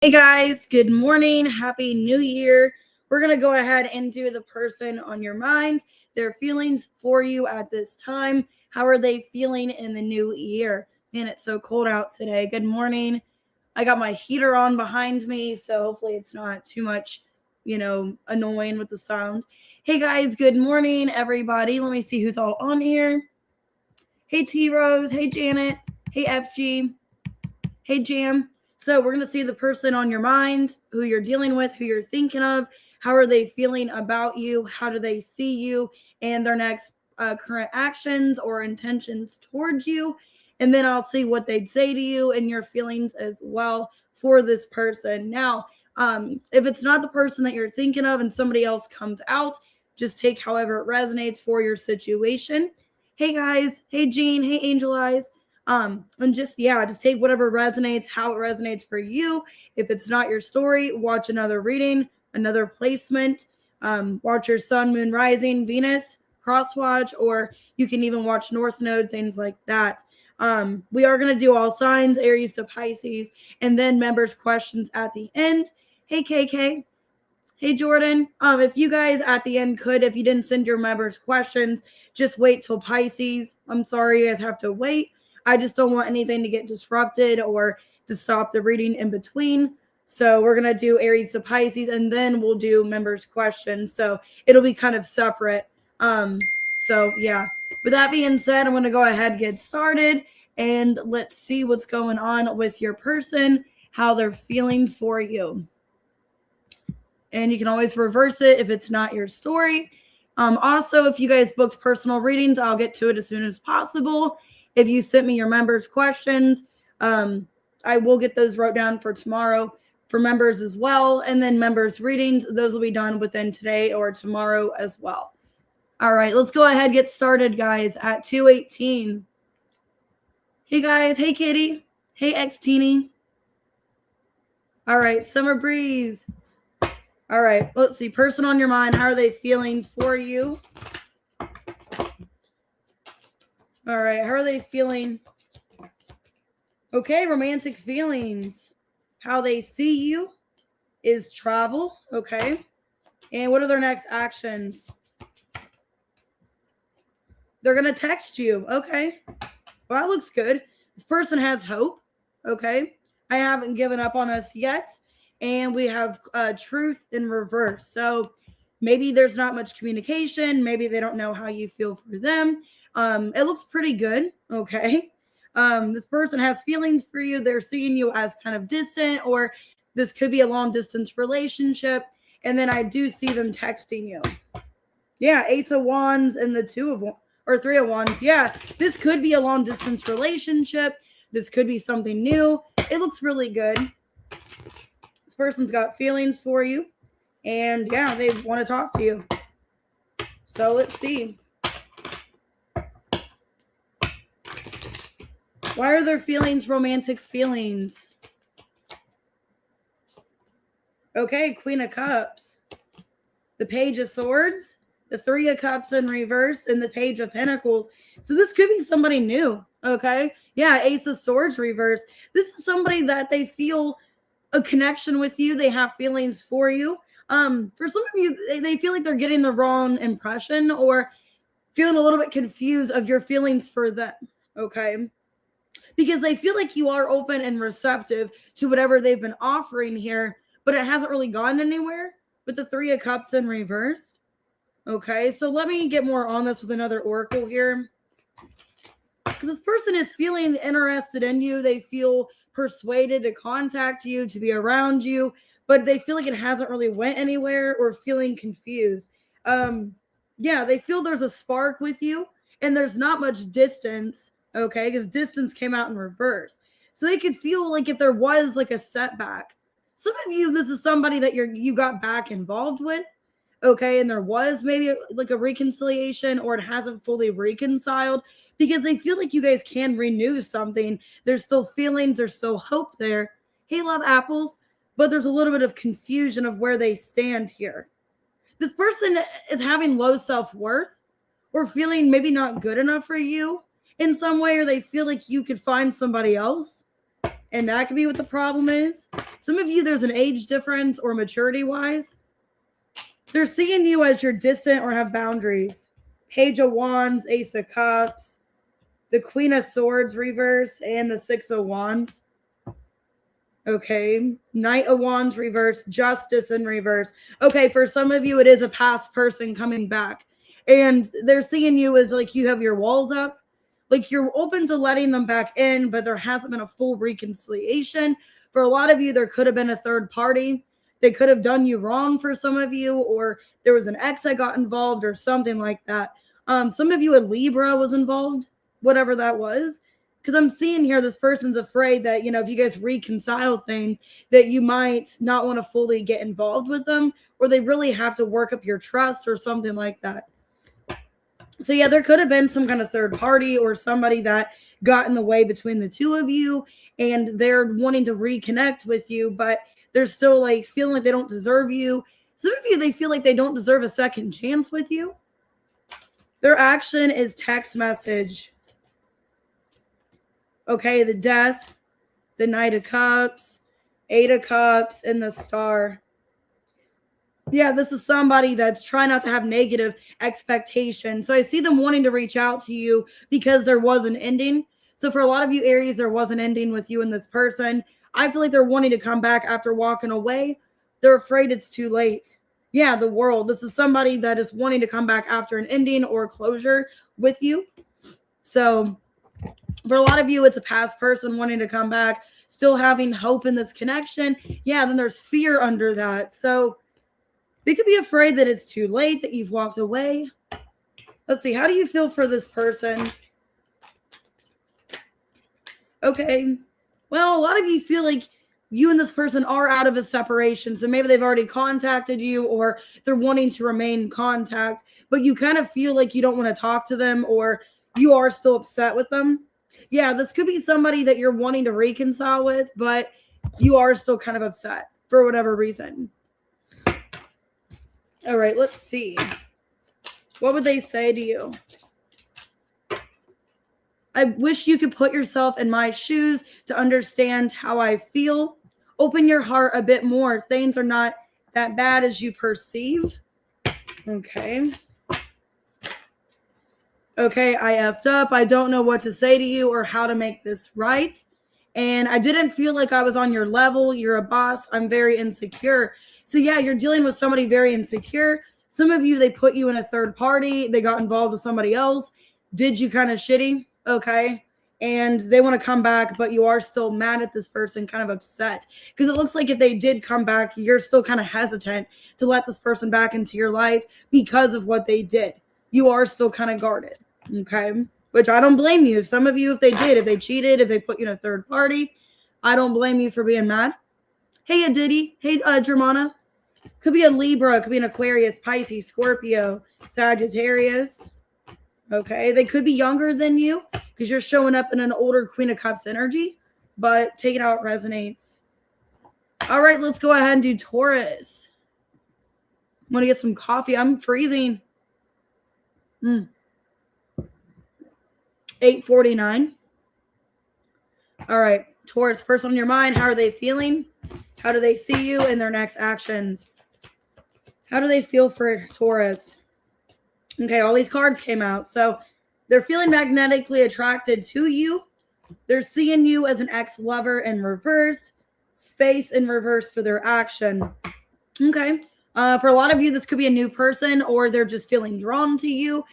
Hey guys, good morning. Happy New Year. We're going to go ahead and do the person on your mind, their feelings for you at this time. How are they feeling in the new year? Man, it's so cold out today. Good morning. I got my heater on behind me, so hopefully it's not too much, annoying with the sound. Hey guys, good morning, everybody. Let me see who's all on here. Hey T Rose. Hey Janet. Hey FG. Hey Jam. So we're going to see the person on your mind, who you're dealing with, who you're thinking of. How are they feeling about you? How do they see you and their next current actions or intentions towards you? And then I'll see what they'd say to you and your feelings as well for this person. Now, if it's not the person that you're thinking of and somebody else comes out, just take however it resonates for your situation. Hey guys. Hey Jean. Hey Angel Eyes. And just take whatever resonates, how it resonates for you. If it's not your story, watch another reading, another placement. Watch your sun, moon, rising, Venus, cross watch, or you can even watch North Node, things like that. We are going to do all signs, Aries to Pisces, and then members' questions at the end. Hey KK. Hey Jordan. If you guys at the end could, if you didn't send your members' questions, just wait till Pisces. I'm sorry you guys have to wait. I just don't want anything to get disrupted or to stop the reading in between. So we're going to do Aries to Pisces, and then we'll do members' questions. So it'll be kind of separate. With that being said, I'm going to go ahead and get started, and let's see what's going on with your person, how they're feeling for you. And you can always reverse it if it's not your story. Also, if you guys booked personal readings, I'll get to it as soon as possible. If you sent me your members' questions, I will get those wrote down for tomorrow for members as well. And then members' readings, those will be done within today or tomorrow as well. All right, let's go ahead and get started, guys, at 2:18. Hey, guys. Hey, Kitty. Hey, X-Teeny. All right, Summer Breeze. All right, let's see. Person on your mind, how are they feeling for you? All right, how are they feeling? Okay, romantic feelings. How they see you is travel, okay? And what are their next actions? They're going to text you, okay? Well, that looks good. This person has hope, okay? I haven't given up on us yet. And we have truth in reverse. So maybe there's not much communication. Maybe they don't know how you feel for them. It looks pretty good, okay? This person has feelings for you. They're seeing you as kind of distant, or this could be a long distance relationship. And then I do see them texting you. Yeah, Ace of Wands and the Three of Wands. Yeah, this could be a long distance relationship. This could be something new. It looks really good. This person's got feelings for you. And yeah, they want to talk to you. So let's see. Why are their feelings romantic feelings? Okay, Queen of Cups. The Page of Swords. The Three of Cups in reverse. And the Page of Pentacles. So this could be somebody new. Okay. Yeah, Ace of Swords reverse. This is somebody that they feel a connection with you. They have feelings for you. For some of you, they feel like they're getting the wrong impression or feeling a little bit confused of your feelings for them. Okay. Because they feel like you are open and receptive to whatever they've been offering here, but it hasn't really gone anywhere with the Three of Cups in reverse. Okay, so let me get more on this with another oracle here. Because this person is feeling interested in you. They feel persuaded to contact you, to be around you, but they feel like it hasn't really went anywhere or feeling confused. They feel there's a spark with you and there's not much distance. Okay, because distance came out in reverse. So they could feel like if there was like a setback. Some of you, this is somebody that you got back involved with. Okay, and there was maybe like a reconciliation, or it hasn't fully reconciled because they feel like you guys can renew something. There's still feelings, there's still hope there. Hey, love apples, but there's a little bit of confusion of where they stand here. This person is having low self-worth or feeling maybe not good enough for you in some way, or they feel like you could find somebody else. And that could be what the problem is. Some of you, there's an age difference or maturity wise. They're seeing you as you're distant or have boundaries. Page of Wands, Ace of Cups, the Queen of Swords reverse, and the Six of Wands. Okay. Knight of Wands reverse, Justice in reverse. Okay, for some of you, it is a past person coming back. And they're seeing you as like you have your walls up. Like you're open to letting them back in, but there hasn't been a full reconciliation. For a lot of you, there could have been a third party. They could have done you wrong for some of you, or there was an ex that got involved or something like that. Some of you, a Libra was involved, whatever that was. Because I'm seeing here this person's afraid that, if you guys reconcile things, that you might not want to fully get involved with them, or they really have to work up your trust or something like that. So yeah, there could have been some kind of third party or somebody that got in the way between the two of you, and they're wanting to reconnect with you, but they're still like feeling like they don't deserve you. Some of you, they feel like they don't deserve a second chance with you. Their action is text message. Okay, the Death, the Knight of Cups, Eight of Cups, and the Star. Yeah, this is somebody that's trying not to have negative expectations. So I see them wanting to reach out to you because there was an ending. So for a lot of you Aries, there was an ending with you and this person. I feel like they're wanting to come back after walking away. They're afraid it's too late. Yeah, the World. This is somebody that is wanting to come back after an ending or closure with you. So for a lot of you, it's a past person wanting to come back, still having hope in this connection. Yeah, then there's fear under that. So they could be afraid that it's too late, that you've walked away. Let's see. How do you feel for this person? Okay. Well, a lot of you feel like you and this person are out of a separation. So maybe they've already contacted you, or they're wanting to remain in contact, but you kind of feel like you don't want to talk to them, or you are still upset with them. Yeah, this could be somebody that you're wanting to reconcile with, but you are still kind of upset for whatever reason. All right, let's see. What would they say to you? I wish you could put yourself in my shoes to understand how I feel. Open your heart a bit more. Things are not that bad as you perceive. Okay. Okay, I effed up. I don't know what to say to you or how to make this right. And I didn't feel like I was on your level. You're a boss. I'm very insecure. So yeah, you're dealing with somebody very insecure. Some of you, they put you in a third party. They got involved with somebody else. Did you kind of shitty? Okay. And they want to come back, but you are still mad at this person, kind of upset. Because it looks like if they did come back, you're still kind of hesitant to let this person back into your life because of what they did. You are still kind of guarded. Okay. Which I don't blame you. Some of you, if they did, if they cheated, if they put you in a third party, I don't blame you for being mad. Hey, Aditi. Hey, Germana. Could be a Libra. Could be an Aquarius, Pisces, Scorpio, Sagittarius. Okay. They could be younger than you because you're showing up in an older Queen of Cups energy, but take it how it resonates. All right. Let's go ahead and do Taurus. I'm going to get some coffee. I'm freezing. 8:49. All right. Taurus, person on your mind. How are they feeling? How do they see you in their next actions? How do they feel for Taurus? Okay, all these cards came out. So they're feeling magnetically attracted to you. They're seeing you as an ex-lover in reverse. Space in reverse for their action. Okay. For a lot of you, this could be a new person, or they're just feeling drawn to you.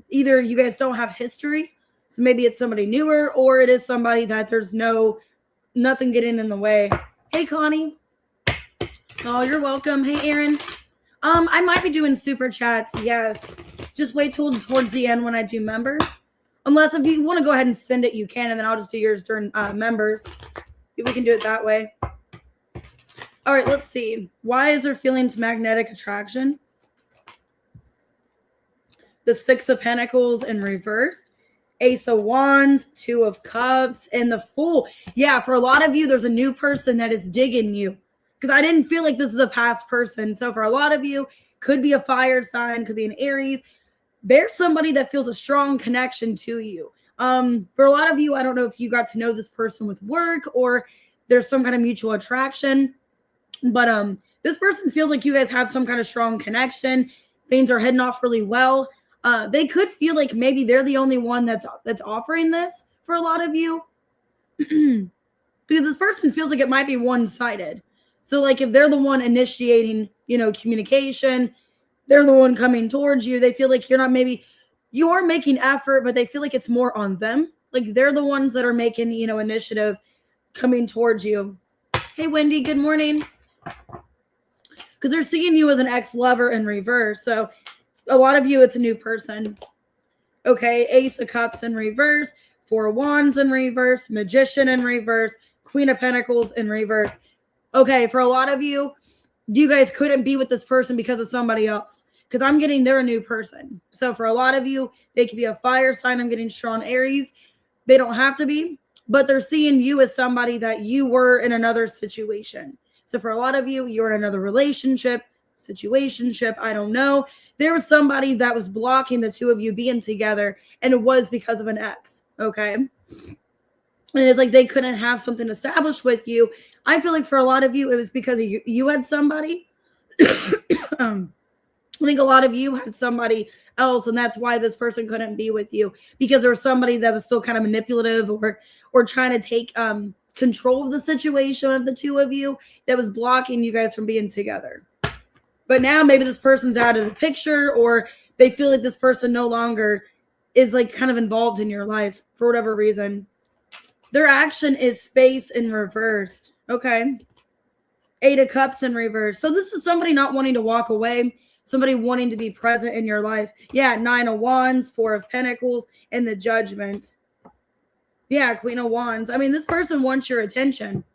Either you guys don't have history, so maybe it's somebody newer, or it is somebody that there's nothing getting in the way. Hey, Connie. Oh, you're welcome. Hey, Aaron. I might be doing super chats. Yes. Just wait till towards the end when I do members. Unless if you want to go ahead and send it, you can, and then I'll just do yours during members. We can do it that way. All right, let's see. Why is there feeling to magnetic attraction? The Six of Pentacles in reverse. Ace of Wands, Two of Cups, and the Fool. Yeah, for a lot of you, there's a new person that is digging you. Because I didn't feel like this is a past person. So for a lot of you, could be a fire sign, could be an Aries. There's somebody that feels a strong connection to you. For a lot of you, I don't know if you got to know this person with work or there's some kind of mutual attraction, but this person feels like you guys have some kind of strong connection. Things are heading off really well. They could feel like maybe they're the only one that's offering this for a lot of you. Because this person feels like it might be one-sided. So like if they're the one initiating, communication, they're the one coming towards you, they feel like you are making effort, but they feel like it's more on them. Like they're the ones that are making, initiative coming towards you. Hey, Wendy, good morning. Because they're seeing you as an ex-lover in reverse. So a lot of you, it's a new person. Okay, Ace of Cups in reverse, Four of Wands in reverse, Magician in reverse, Queen of Pentacles in reverse. Okay, for a lot of you, you guys couldn't be with this person because of somebody else. Because I'm getting they're a new person. So for a lot of you, they could be a fire sign. I'm getting strong Aries. They don't have to be, but they're seeing you as somebody that you were in another situation. So for a lot of you, you're in another relationship, situationship, I don't know. There was somebody that was blocking the two of you being together, and it was because of an ex, okay? And it's like they couldn't have something established with you. I feel like for a lot of you, it was because of you had somebody. I think a lot of you had somebody else, and that's why this person couldn't be with you, because there was somebody that was still kind of manipulative or trying to take control of the situation of the two of you that was blocking you guys from being together. But now maybe this person's out of the picture, or they feel like this person no longer is like kind of involved in your life for whatever reason. Their action is space in reversed. Okay. Eight of Cups in reverse. So this is somebody not wanting to walk away, somebody wanting to be present in your life. Yeah, Nine of Wands, Four of Pentacles, and the Judgment. Yeah, Queen of Wands. I mean, this person wants your attention.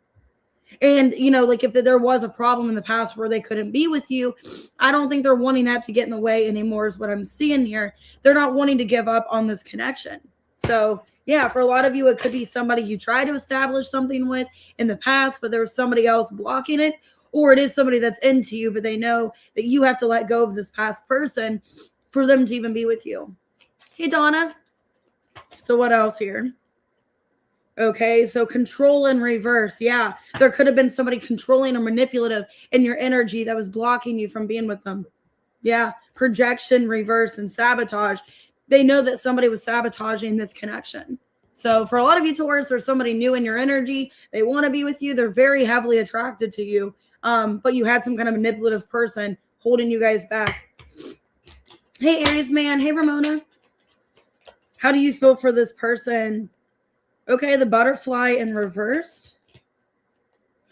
And, like if there was a problem in the past where they couldn't be with you, I don't think they're wanting that to get in the way anymore is what I'm seeing here. They're not wanting to give up on this connection. So, yeah, for a lot of you, it could be somebody you tried to establish something with in the past, but there was somebody else blocking it. Or it is somebody that's into you, but they know that you have to let go of this past person for them to even be with you. Hey, Donna. So what else here? Okay, so control in reverse. Yeah, there could have been somebody controlling or manipulative in your energy that was blocking you from being with them. Yeah, projection, reverse, and sabotage. They know that somebody was sabotaging this connection. So for a lot of you Taurus, there's somebody new in your energy. They want to be with you. They're very heavily attracted to you. But you had some kind of manipulative person holding you guys back. Hey, Aries man. Hey, Ramona. How do you feel for this person? Okay, the butterfly in reverse.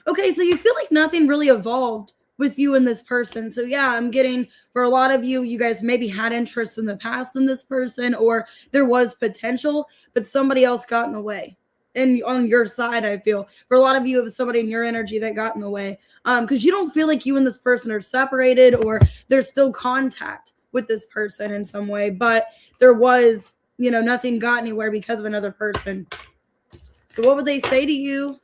Okay, so you feel like nothing really evolved with you and this person. So yeah, I'm getting for a lot of you, you guys maybe had interest in the past in this person, or there was potential, but somebody else got in the way. And on your side, I feel for a lot of you, it was somebody in your energy that got in the way. Because you don't feel like you and this person are separated, or there's still contact with this person in some way, but there was, nothing got anywhere because of another person. So what would they say to you?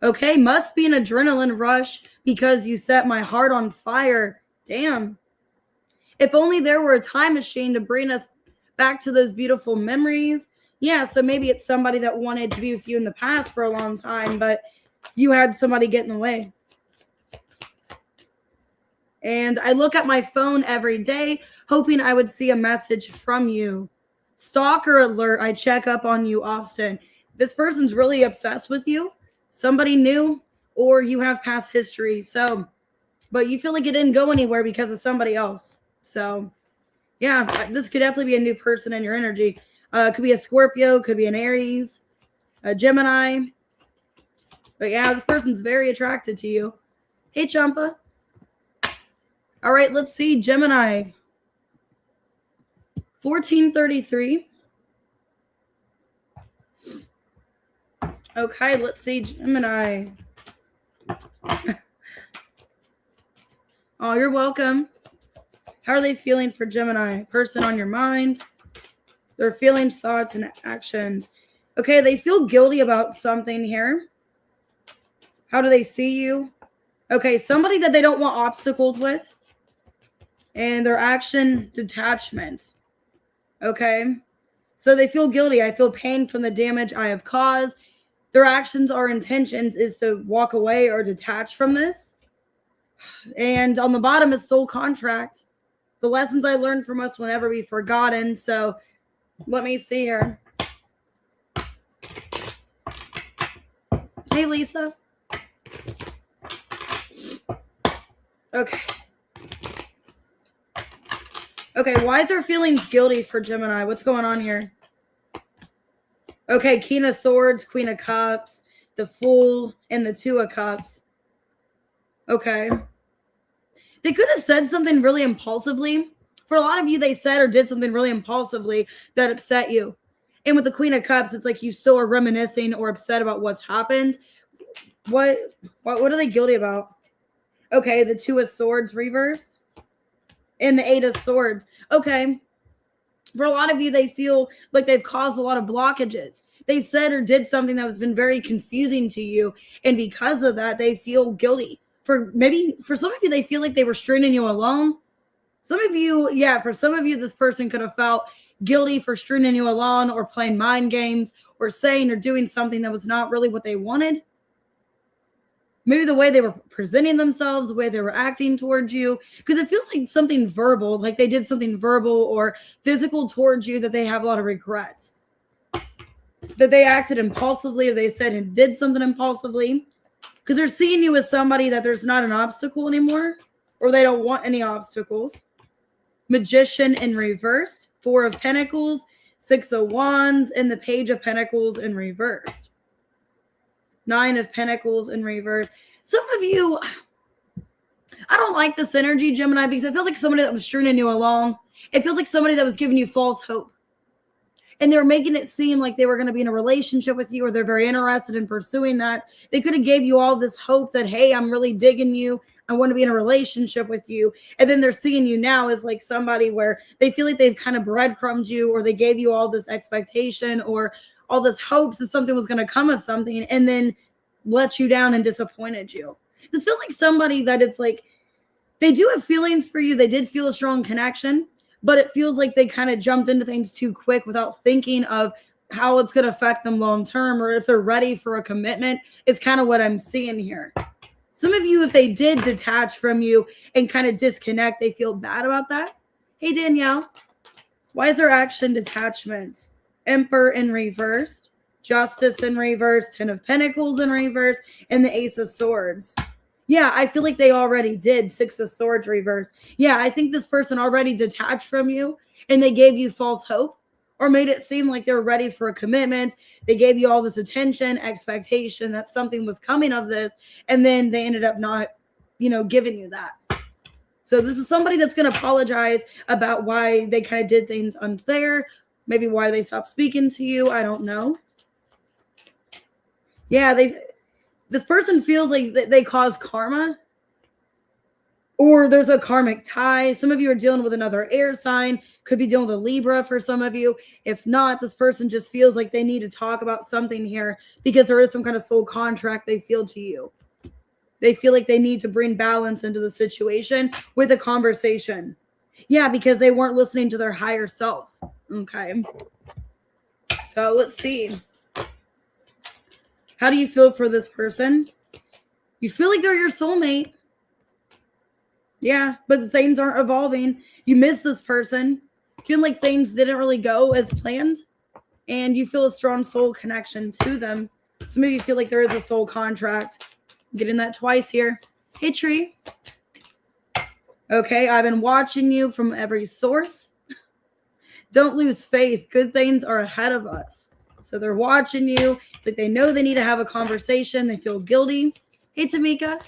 Okay, must be an adrenaline rush because you set my heart on fire. Damn. If only there were a time machine to bring us back to those beautiful memories. Yeah, so maybe it's somebody that wanted to be with you in the past for a long time, but you had somebody get in the way. And I look at my phone every day, hoping I would see a message from you. Stalker alert, I check up on you often. This person's really obsessed with you, somebody new, or you have past history. So, but you feel like it didn't go anywhere because of somebody else. So, yeah, this could definitely be a new person in your energy. Could be a Scorpio, could be an Aries, a Gemini. But yeah, this person's very attracted to you. Hey, Champa. All right, let's see, Gemini. 1433. Okay, let's see, Gemini. Oh, you're welcome. How are they feeling for Gemini? Person on your mind. Their feelings, thoughts, and actions. Okay, they feel guilty about something here. How do they see you? Okay, somebody that they don't want obstacles with. And their action, detachment. Okay. So they feel guilty. I feel pain from the damage I have caused. Their actions or intentions is to walk away or detach from this. And on the bottom is soul contract. The lessons I learned from us will never be forgotten. So let me see here. Hey, Lisa. Okay. Okay, why is their feelings guilty for Gemini? What's going on here? Okay, King of Swords, Queen of Cups, the Fool, and the Two of Cups. Okay. They could have said something really impulsively. For a lot of you, they said or did something really impulsively that upset you. And with the Queen of Cups, it's like you still are reminiscing or upset about what's happened. What are they guilty about? Okay, the Two of Swords reversed. And the Eight of Swords. Okay. For a lot of you, they feel like they've caused a lot of blockages. They said or did something that has been very confusing to you. And because of that, they feel guilty. For some of you, they feel like they were stringing you along. Some of you, for some of you, this person could have felt guilty for stringing you along or playing mind games or saying or doing something that was not really what they wanted. Maybe the way they were presenting themselves, the way they were acting towards you, because it feels like something verbal, like they did something verbal or physical towards you that they have a lot of regrets. That they acted impulsively or they said and did something impulsively because they're seeing you as somebody that there's not an obstacle anymore or they don't want any obstacles. Magician in reversed, Four of Pentacles, Six of Wands, and the Page of Pentacles in reversed. Nine of Pentacles in reverse. Some of you, I don't like this energy, Gemini, because it feels like somebody that was stringing you along. It feels like somebody that was giving you false hope. And they're making it seem like they were going to be in a relationship with you or they're very interested in pursuing that. They could have gave you all this hope that, hey, I'm really digging you. I want to be in a relationship with you. And then they're seeing you now as like somebody where they feel like they've kind of breadcrumbed you or they gave you all this expectation or all this hopes that something was going to come of something and then let you down and disappointed you. This feels like somebody that it's like they do have feelings for you. They did feel a strong connection, but it feels like they kind of jumped into things too quick without thinking of how it's going to affect them long term or if they're ready for a commitment is kind of what I'm seeing here. Some of you, if they did detach from you and kind of disconnect, they feel bad about that. Hey, Danielle, why is there action detachment? Emperor in reversed, Justice in reverse, Ten of Pentacles in reverse, and the Ace of Swords. Yeah, I feel like they already did. Six of Swords reverse. Yeah, I think this person already detached from you and they gave you false hope or made it seem like they're ready for a commitment. They gave you all this attention, expectation that something was coming of this, and then they ended up not, giving you that. So this is somebody that's going to apologize about why they kind of did things unfair, maybe why they stopped speaking to you. I don't know. Yeah, this person feels like they cause karma or there's a karmic tie. Some of you are dealing with another air sign, could be dealing with a Libra for some of you. If not, this person just feels like they need to talk about something here because there is some kind of soul contract they feel to you. They feel like they need to bring balance into the situation with a conversation. Yeah, because they weren't listening to their higher self. Okay. So let's see. How do you feel for this person? You feel like they're your soulmate. Yeah, but things aren't evolving. You miss this person. Feel like things didn't really go as planned. And you feel a strong soul connection to them. Some of you feel like there is a soul contract. I'm getting that twice here. Hey, Tree. Okay, I've been watching you from every source. Don't lose faith. Good things are ahead of us. So they're watching you. It's like they know they need to have a conversation. They feel guilty. Hey, Tamika.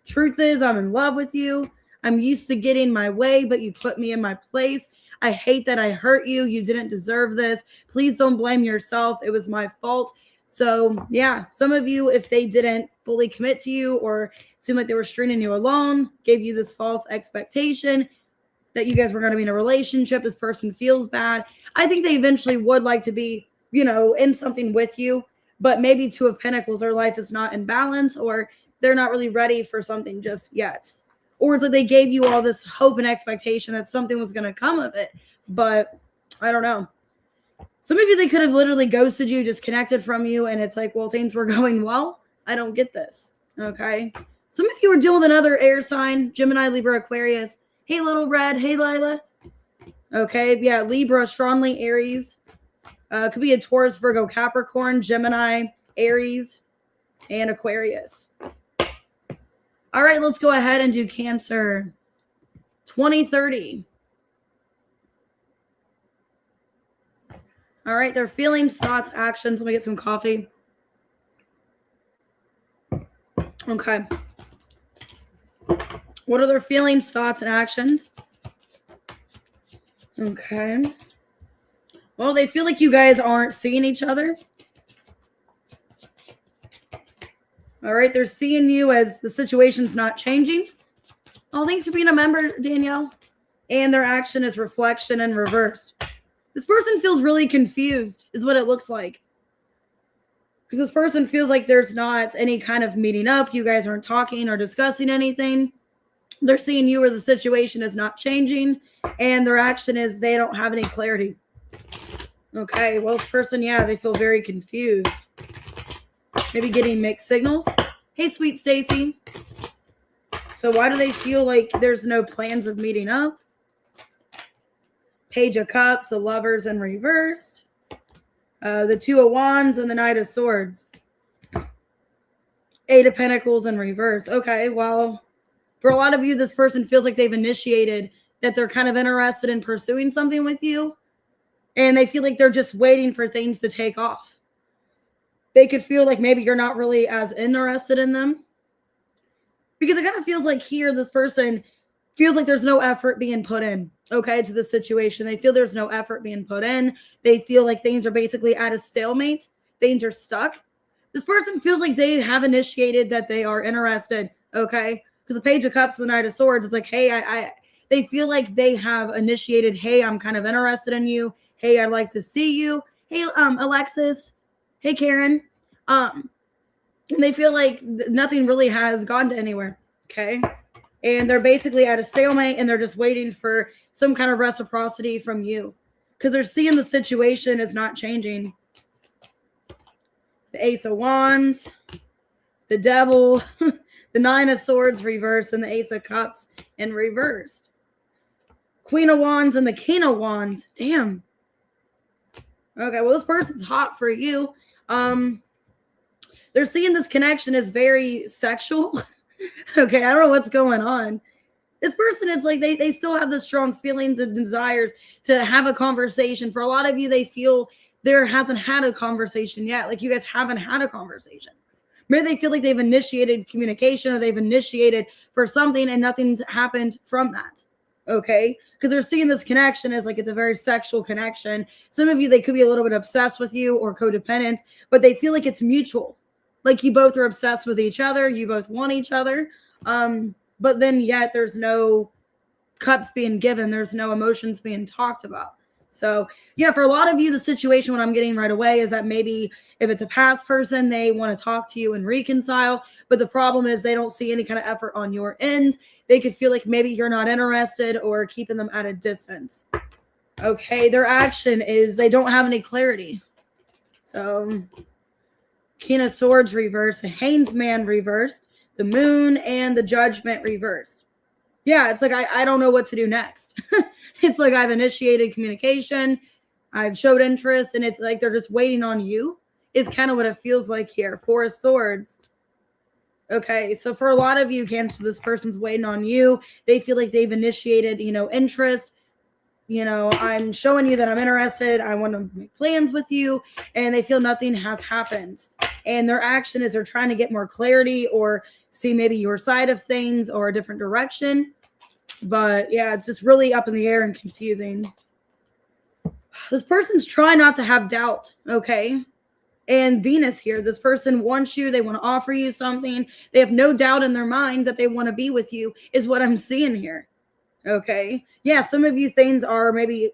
Truth is, I'm in love with you. I'm used to getting my way, but you put me in my place. I hate that I hurt you. You didn't deserve this. Please don't blame yourself. It was my fault. So, yeah, some of you, if they didn't fully commit to you or seemed like they were stringing you along, gave you this false expectation that you guys were going to be in a relationship, this person feels bad. I think they eventually would like to be, in something with you, but maybe Two of Pentacles, their life is not in balance or they're not really ready for something just yet. Or it's like they gave you all this hope and expectation that something was going to come of it, but I don't know. Some of you, they could have literally ghosted you, disconnected from you, and it's like, well, things were going well. I don't get this. Okay. Some of you are dealing with another air sign, Gemini, Libra, Aquarius. Hey, Little Red. Hey, Lila. Okay. Yeah. Libra, strongly Aries. Could be a Taurus, Virgo, Capricorn, Gemini, Aries, and Aquarius. All right. Let's go ahead and do Cancer 2030. All right, their feelings, thoughts, actions. Let me get some coffee. Okay. What are their feelings, thoughts, and actions? Okay. Well, they feel like you guys aren't seeing each other. All right, they're seeing you as the situation's not changing. Oh, thanks for being a member, Danielle. And their action is reflection and reversed. This person feels really confused, is what it looks like. Because this person feels like there's not any kind of meeting up. You guys aren't talking or discussing anything. They're seeing you where the situation is not changing. And their action is they don't have any clarity. Okay, well, this person, yeah, they feel very confused. Maybe getting mixed signals. Hey, sweet Stacy. So why do they feel like there's no plans of meeting up? Page of Cups, the Lovers in reversed. The Two of Wands and the Knight of Swords. Eight of Pentacles in reverse. Okay, well, for a lot of you, this person feels like they've initiated, that they're kind of interested in pursuing something with you. And they feel like they're just waiting for things to take off. They could feel like maybe you're not really as interested in them. Because it kind of feels like here, this person feels like there's no effort being put in, okay, to the situation. They feel there's no effort being put in. They feel like things are basically at a stalemate. Things are stuck. This person feels like they have initiated that they are interested, okay? Because the Page of Cups, the Knight of Swords, it's like, hey, they feel like they have initiated, hey, I'm kind of interested in you. Hey, I'd like to see you. Hey, Alexis. Hey, Karen. And they feel like nothing really has gone to anywhere, okay? And they're basically at a stalemate and they're just waiting for some kind of reciprocity from you because they're seeing the situation is not changing. The Ace of Wands, the Devil, the Nine of Swords reversed, and the Ace of Cups in reversed. Queen of Wands and the King of Wands. Damn. Okay, well, this person's hot for you. They're seeing this connection as very sexual. Okay, I don't know what's going on. This person, it's like they still have the strong feelings and desires to have a conversation. For a lot of you, they feel there hasn't had a conversation yet. Like you guys haven't had a conversation. Maybe they feel like they've initiated communication or they've initiated for something and nothing's happened from that. Okay, because they're seeing this connection as like it's a very sexual connection. Some of you, they could be a little bit obsessed with you or codependent, but they feel like it's mutual. Like you both are obsessed with each other. You both want each other. But then yet there's no cups being given. There's no emotions being talked about. So yeah, for a lot of you, the situation, what I'm getting right away is that maybe if it's a past person, they want to talk to you and reconcile. But the problem is they don't see any kind of effort on your end. They could feel like maybe you're not interested or keeping them at a distance. Okay, their action is they don't have any clarity. So King of Swords reversed, the Hanged Man reversed, the Moon, and the Judgment reversed. Yeah, it's like I don't know what to do next. It's like I've initiated communication, I've showed interest, and it's like they're just waiting on you is kind of what it feels like here. Four of Swords. Okay, so for a lot of you, Cancer, this person's waiting on you. They feel like they've initiated, interest. I'm showing you that I'm interested. I want to make plans with you. And they feel nothing has happened. And their action is they're trying to get more clarity or see maybe your side of things or a different direction. But yeah, it's just really up in the air and confusing. This person's trying not to have doubt, okay? And Venus here, this person wants you. They want to offer you something. They have no doubt in their mind that they want to be with you is what I'm seeing here. Okay. Yeah, some of you things are maybe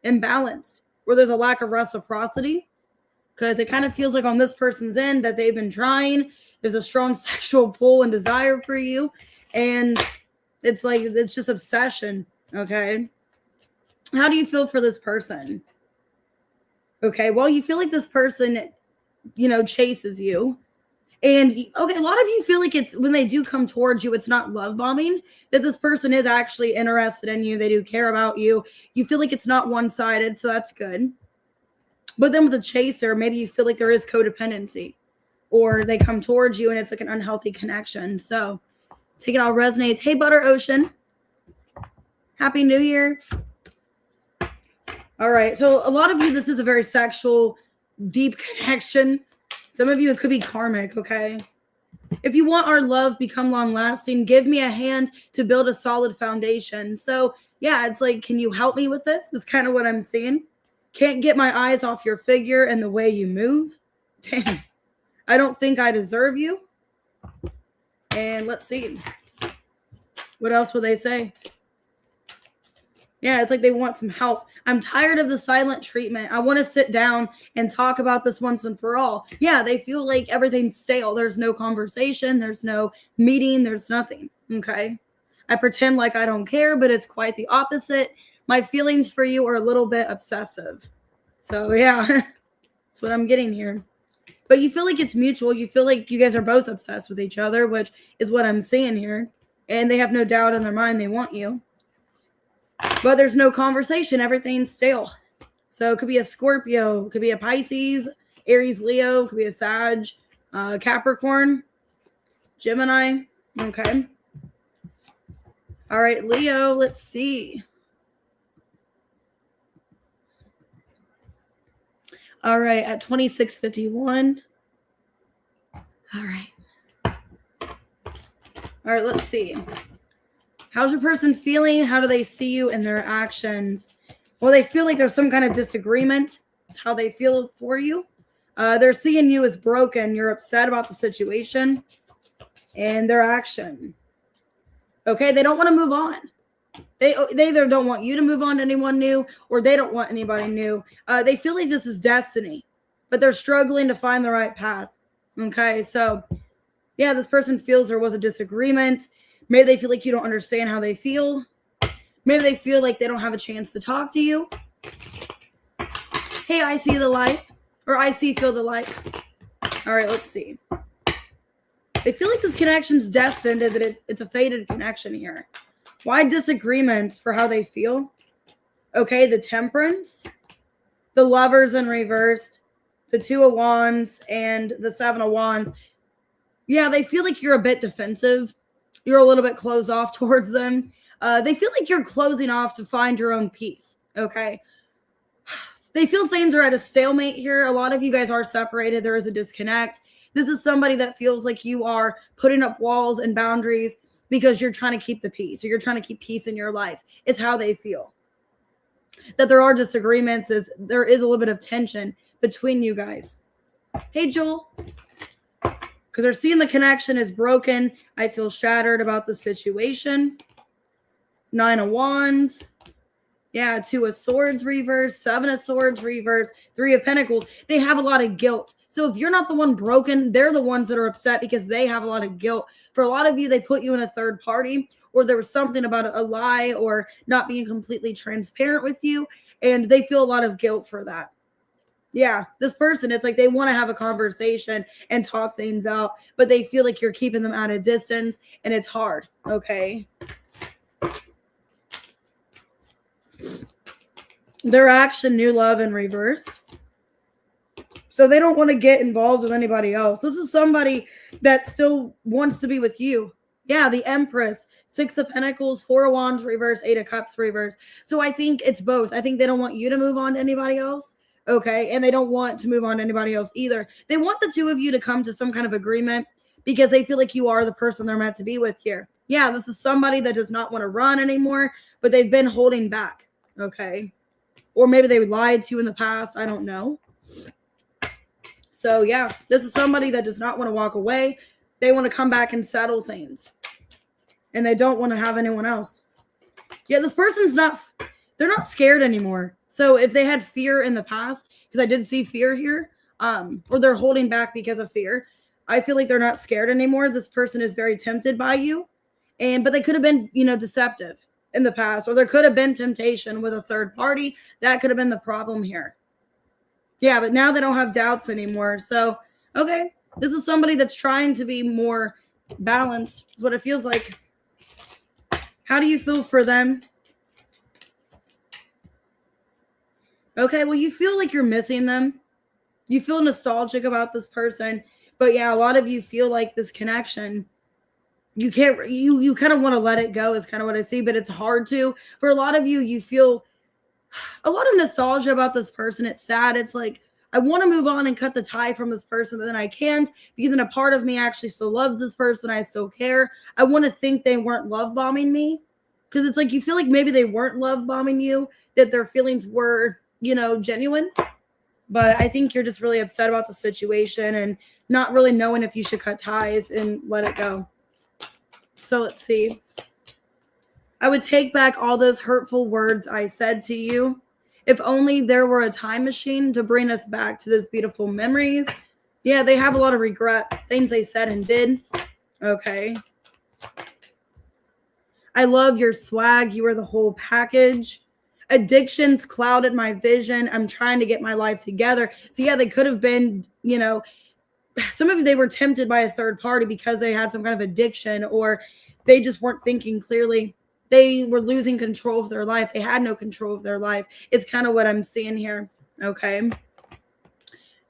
imbalanced where there's a lack of reciprocity because it kind of feels like on this person's end that they've been trying. There's a strong sexual pull and desire for you. And it's like, it's just obsession. Okay. How do you feel for this person? Okay, well, you feel like this person, chases you. And okay, a lot of you feel like it's when they do come towards you, it's not love bombing, that this person is actually interested in you. They do care about you. You feel like it's not one sided, so that's good. But then with a chaser, maybe you feel like there is codependency, or they come towards you and it's like an unhealthy connection. So take it all resonates. Hey, Butter Ocean. Happy New Year. All right. So a lot of you, this is a very sexual, deep connection. Some of you, it could be karmic, okay? If you want our love become long lasting, give me a hand to build a solid foundation. So yeah, it's like, can you help me with this? Is kind of what I'm seeing. Can't get my eyes off your figure and the way you move. Damn. I don't think I deserve you. And let's see. What else will they say? Yeah, it's like they want some help. I'm tired of the silent treatment. I want to sit down and talk about this once and for all. Yeah, they feel like everything's stale. There's no conversation. There's no meeting. There's nothing. Okay. I pretend like I don't care, but it's quite the opposite. My feelings for you are a little bit obsessive. So yeah, that's what I'm getting here. But you feel like it's mutual. You feel like you guys are both obsessed with each other, which is what I'm seeing here. And they have no doubt in their mind they want you. But there's no conversation. Everything's stale. So it could be a Scorpio. It could be a Pisces, Aries, Leo. It could be a Sag, Capricorn, Gemini. Okay. All right, Leo. Let's see. All right, at 26:51. All right. All right, let's see. How's your person feeling? How do they see you in their actions? Well, they feel like there's some kind of disagreement. That's how they feel for you. They're seeing you as broken. You're upset about the situation and their action. Okay, they don't want to move on. They either don't want you to move on to anyone new, or they don't want anybody new. They feel like this is destiny, but they're struggling to find the right path. Okay, so yeah, this person feels there was a disagreement. Maybe they feel like you don't understand how they feel. Maybe they feel like they don't have a chance to talk to you. Hey, I see the light. Or I see, feel the light. All right, let's see. They feel like this connection's destined, that it's a fated connection here. Why disagreements for how they feel? Okay, the Temperance, the Lovers in reversed, the Two of Wands, and the Seven of Wands. Yeah, they feel like you're a bit defensive. You're a little bit closed off towards them. They feel like you're closing off to find your own peace. Okay. They feel things are at a stalemate here. A lot of you guys are separated. There is a disconnect. This is somebody that feels like you are putting up walls and boundaries because you're trying to keep the peace, or you're trying to keep peace in your life. It's how they feel. That there are disagreements, is there is a little bit of tension between you guys. Hey, Joel. Because they're seeing the connection is broken. I feel shattered about the situation. Nine of Wands. Yeah, Two of Swords reverse, Seven of Swords reverse, Three of Pentacles. They have a lot of guilt. So if you're not the one broken, they're the ones that are upset because they have a lot of guilt. For a lot of you, they put you in a third party, or there was something about a lie or not being completely transparent with you, and they feel a lot of guilt for that. Yeah, this person, it's like they want to have a conversation and talk things out, but they feel like you're keeping them at a distance, and it's hard, okay? Their action, new love in reverse. So they don't want to get involved with anybody else. This is somebody that still wants to be with you. Yeah, the Empress, Six of Pentacles, Four of Wands reverse, Eight of Cups reverse. So I think it's both. I think they don't want you to move on to anybody else. Okay, and they don't want to move on to anybody else either. They want the two of you to come to some kind of agreement because they feel like you are the person they're meant to be with here. Yeah, this is somebody that does not want to run anymore, but they've been holding back. Okay, or maybe they lied to you in the past. I don't know. So yeah, this is somebody that does not want to walk away. They want to come back and settle things, and they don't want to have anyone else. Yeah, this person's they're not scared anymore. So if they had fear in the past, because I did see fear here, or they're holding back because of fear, I feel like they're not scared anymore. This person is very tempted by you, but they could have been, deceptive. in the past, or there could have been temptation with a third party. That could have been the problem here. Yeah, but now they don't have doubts anymore. So, okay, this is somebody that's trying to be more balanced, is what it feels like. How do you feel for them? Okay, well, you feel like you're missing them. You feel nostalgic about this person. But yeah, a lot of you feel like this connection, you can't, you kind of want to let it go is kind of what I see, but it's hard to. For a lot of you, you feel a lot of nostalgia about this person. It's sad. It's like, I want to move on and cut the tie from this person, but then I can't, because then a part of me actually still loves this person. I still care. I want to think they weren't love bombing me, because it's like you feel like maybe they weren't love bombing you, that their feelings were, genuine. But I think you're just really upset about the situation and not really knowing if you should cut ties and let it go. So let's see. I would take back all those hurtful words I said to you. If only there were a time machine to bring us back to those beautiful memories. Yeah, they have a lot of regret, things they said and did. Okay. I love your swag. You are the whole package. Addictions clouded my vision. I'm trying to get my life together. So yeah, they could have been, some of you, they were tempted by a third party because they had some kind of addiction, or they just weren't thinking clearly. They were losing control of their life. They had no control of their life. It's kind of what I'm seeing here. Okay.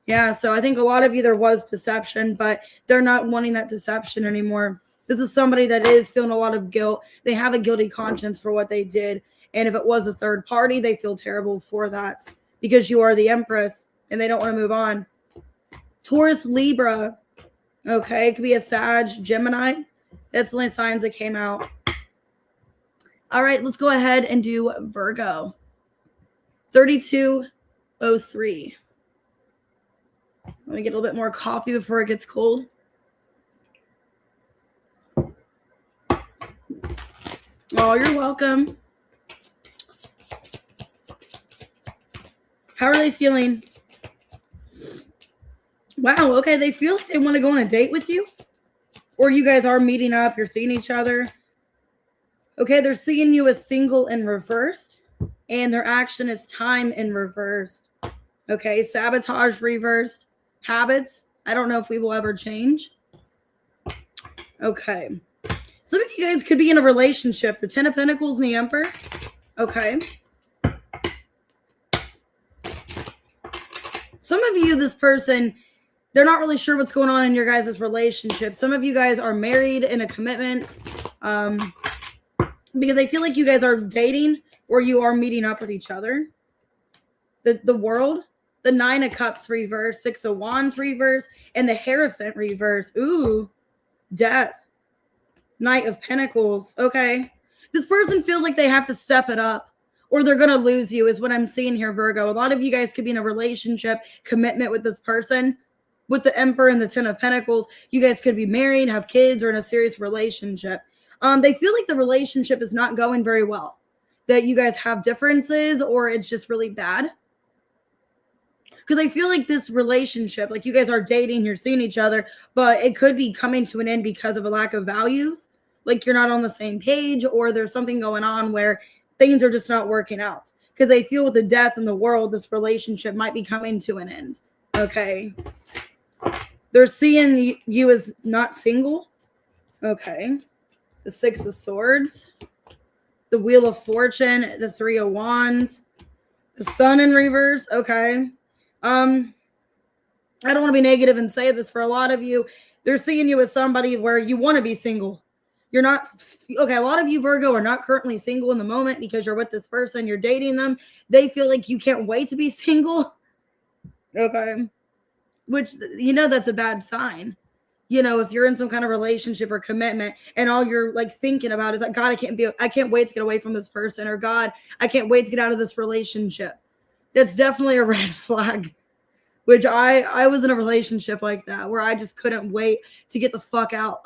Yeah. So I think a lot of you, there was deception, but they're not wanting that deception anymore. This is somebody that is feeling a lot of guilt. They have a guilty conscience for what they did. And if it was a third party, they feel terrible for that, because you are the Empress and they don't want to move on. Taurus, Libra. Okay. It could be a Sag, Gemini. That's the only signs that came out. All right. Let's go ahead and do Virgo. 3203. Let me get a little bit more coffee before it gets cold. Oh, you're welcome. How are they feeling? Wow, okay. They feel like they want to go on a date with you. Or you guys are meeting up. You're seeing each other. Okay, they're seeing you as single in reversed. And their action is time in reversed. Okay, sabotage reversed. Habits. I don't know if we will ever change. Okay. Some of you guys could be in a relationship. The Ten of Pentacles and the Emperor. Okay. Some of you, this person, they're not really sure what's going on in your guys' relationship. Some of you guys are married in a commitment because I feel like you guys are dating or you are meeting up with each other. The World, the Nine of Cups reverse, Six of Wands reverse, and the Hierophant reverse. Ooh, Death. Knight of Pentacles. Okay. This person feels like they have to step it up, or they're going to lose you, is what I'm seeing here, Virgo. A lot of you guys could be in a relationship commitment with this person. With the Emperor and the Ten of Pentacles, you guys could be married, have kids, or in a serious relationship. They feel like the relationship is not going very well, that you guys have differences, or it's just really bad. Because I feel like this relationship, like you guys are dating, you're seeing each other, but it could be coming to an end because of a lack of values. Like you're not on the same page, or there's something going on where things are just not working out. Because I feel with the Death in the World, this relationship might be coming to an end. Okay. They're seeing you as not single. Okay. The Six of Swords. The Wheel of Fortune. The Three of Wands. The Sun in reverse. Okay. I don't want to be negative and say this. For a lot of you, they're seeing you as somebody where you want to be single. You're not, okay, a lot of you, Virgo, are not currently single in the moment because you're with this person, you're dating them. They feel like you can't wait to be single. Okay. Which, that's a bad sign. If you're in some kind of relationship or commitment and all you're like thinking about is like, God, I can't wait to get away from this person, or God, I can't wait to get out of this relationship. That's definitely a red flag. Which I was in a relationship like that where I just couldn't wait to get the fuck out,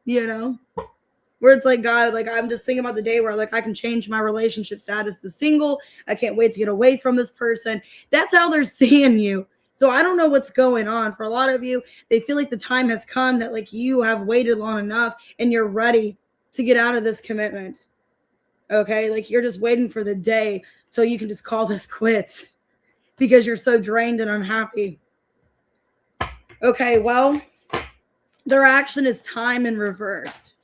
where it's like, God, like I'm just thinking about the day where like I can change my relationship status to single. I can't wait to get away from this person. That's how they're seeing you. So I don't know what's going on. For a lot of you, they feel like the time has come that like you have waited long enough and you're ready to get out of this commitment. Okay, like you're just waiting for the day so you can just call this quits because you're so drained and unhappy. Okay, well, their action is time in reversed.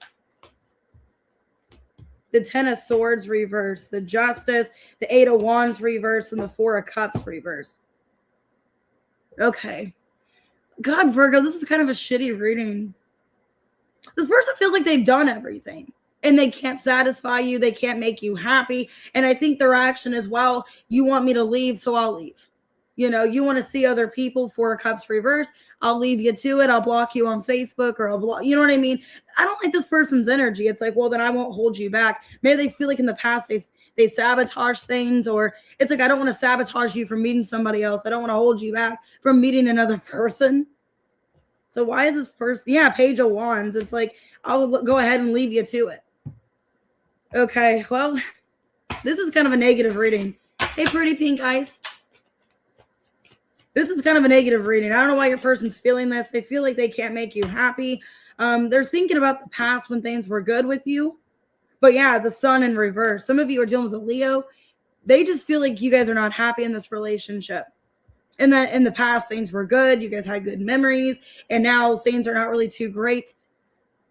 The 10 of Swords reversed, the Justice, the 8 of Wands reversed, and the 4 of Cups reversed. Okay. God, Virgo, this is kind of a shitty reading. This person feels like they've done everything and they can't satisfy you. They can't make you happy. And I think their action is, well, you want me to leave, so I'll leave. You know, you want to see other people, 4 of Cups reverse. I'll leave you to it. I'll block you on Facebook or I'll block, you know what I mean? I don't like this person's energy. It's like, well, then I won't hold you back. Maybe they feel like in the past they sabotage things, or it's like, I don't want to sabotage you from meeting somebody else. I don't want to hold you back from meeting another person. So why is this person? Yeah, Page of Wands. It's like, I'll go ahead and leave you to it. Okay, well, this is kind of a negative reading. Hey, pretty pink ice. This is kind of a negative reading. I don't know why your person's feeling this. They feel like they can't make you happy. They're thinking about the past when things were good with you. But yeah, the Sun in reverse. Some of you are dealing with a Leo. They just feel like you guys are not happy in this relationship. And that in the past, things were good. You guys had good memories. And now things are not really too great.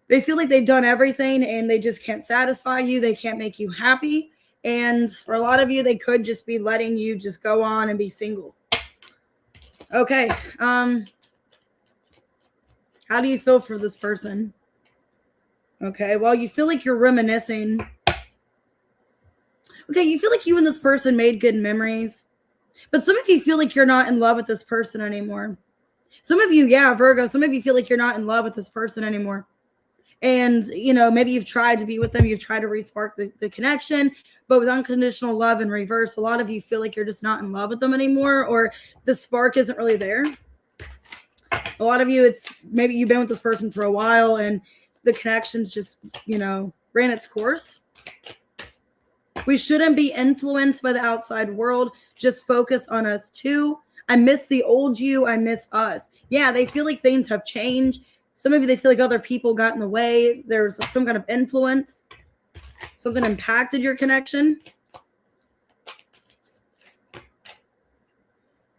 They feel like they've done everything and they just can't satisfy you. They can't make you happy. And for a lot of you, they could just be letting you just go on and be single. Okay. How do you feel for this person? Okay. Well, you feel like you're reminiscing. Okay. You feel like you and this person made good memories. But some of you feel like you're not in love with this person anymore. Some of you, yeah, Virgo, some of you feel like you're not in love with this person anymore. And, you know, maybe you've tried to be with them. You've tried to re-spark the connection. But with unconditional love in reverse, a lot of you feel like you're just not in love with them anymore, or the spark isn't really there. A lot of you, it's maybe you've been with this person for a while and the connection's just, you know, ran its course. We shouldn't be influenced by the outside world. Just focus on us too. I miss the old you. I miss us. Yeah, they feel like things have changed. Some of you, they feel like other people got in the way. There's some kind of influence. Something impacted your connection.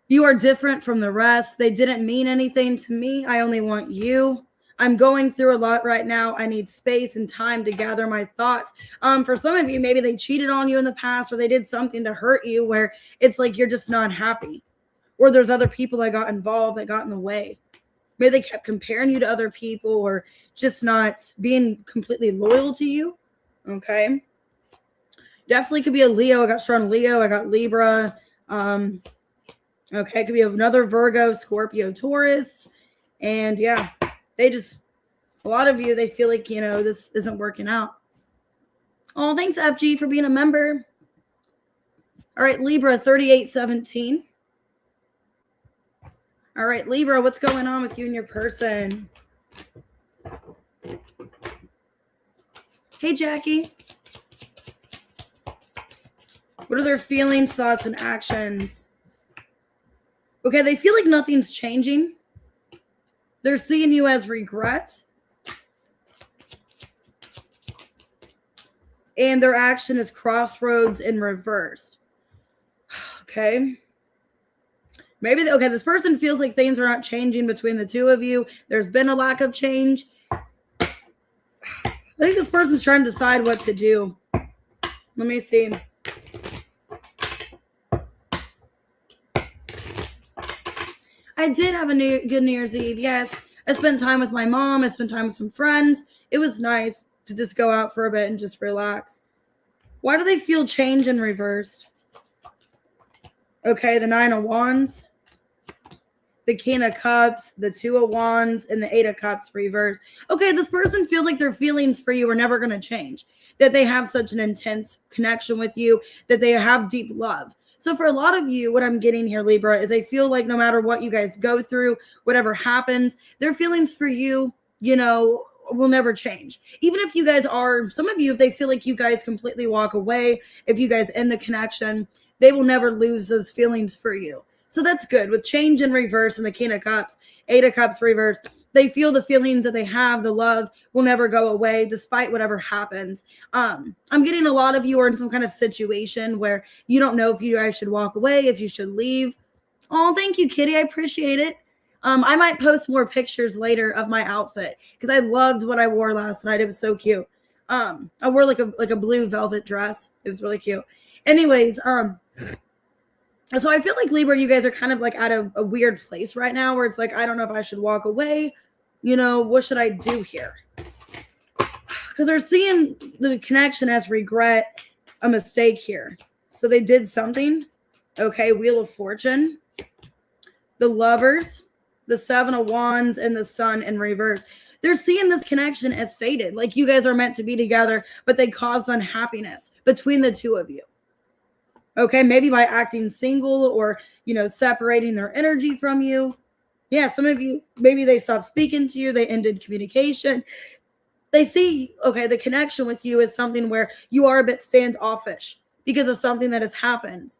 You are different from the rest. They didn't mean anything to me. I only want you. I'm going through a lot right now. I need space and time to gather my thoughts. For some of you, maybe they cheated on you in the past, or they did something to hurt you where it's like you're just not happy. Or there's other people that got involved that got in the way. Maybe they kept comparing you to other people or just not being completely loyal to you. Okay. Definitely could be a Leo. I got strong Leo. I got Libra. Okay. Could be another Virgo, Scorpio, Taurus. And yeah, they just, a lot of you, they feel like, you know, this isn't working out. Oh, thanks, FG, for being a member. All right, Libra, 3817. All right, Libra, what's going on with you and your person? Hey, Jackie. What are their feelings, thoughts, and actions? Okay, they feel like nothing's changing. They're seeing you as regret. And their action is crossroads in reversed. Okay. Maybe, this person feels like things are not changing between the two of you. There's been a lack of change. I think this person's trying to decide what to do. Let me see. I did have a good New Year's Eve, yes. I spent time with my mom. I spent time with some friends. It was nice to just go out for a bit and just relax. Why do they feel change in reversed? Okay, the 9 of Wands, the King of Cups, the 2 of Wands, and the 8 of Cups reversed. Okay, this person feels like their feelings for you are never going to change, that they have such an intense connection with you, that they have deep love. So for a lot of you, what I'm getting here, Libra, is they feel like no matter what you guys go through, whatever happens, their feelings for you, you know, will never change. Even if you guys are, some of you, if they feel like you guys completely walk away, if you guys end the connection, they will never lose those feelings for you. So that's good. With change in reverse and the King of Cups Eight of Cups reversed. They feel the feelings that they have, the love will never go away despite whatever happens. I'm getting a lot of you are in some kind of situation where you don't know if you guys should walk away, if you should leave. Oh, thank you, Kitty. I appreciate it. I might post more pictures later of my outfit because I loved what I wore last night. It was so cute. I wore like a blue velvet dress. It was really cute. Anyways, so I feel like Libra, you guys are kind of like at a weird place right now where it's like, I don't know if I should walk away. You know, what should I do here? Because they're seeing the connection as regret, a mistake here. So they did something. Okay, Wheel of Fortune. The Lovers, the Seven of Wands, and the Sun in reverse. They're seeing this connection as fated. Like you guys are meant to be together, but they caused unhappiness between the two of you. Okay, maybe by acting single or, you know, separating their energy from you. Yeah, some of you, maybe they stopped speaking to you. They ended communication. They see, okay, the connection with you is something where you are a bit standoffish because of something that has happened.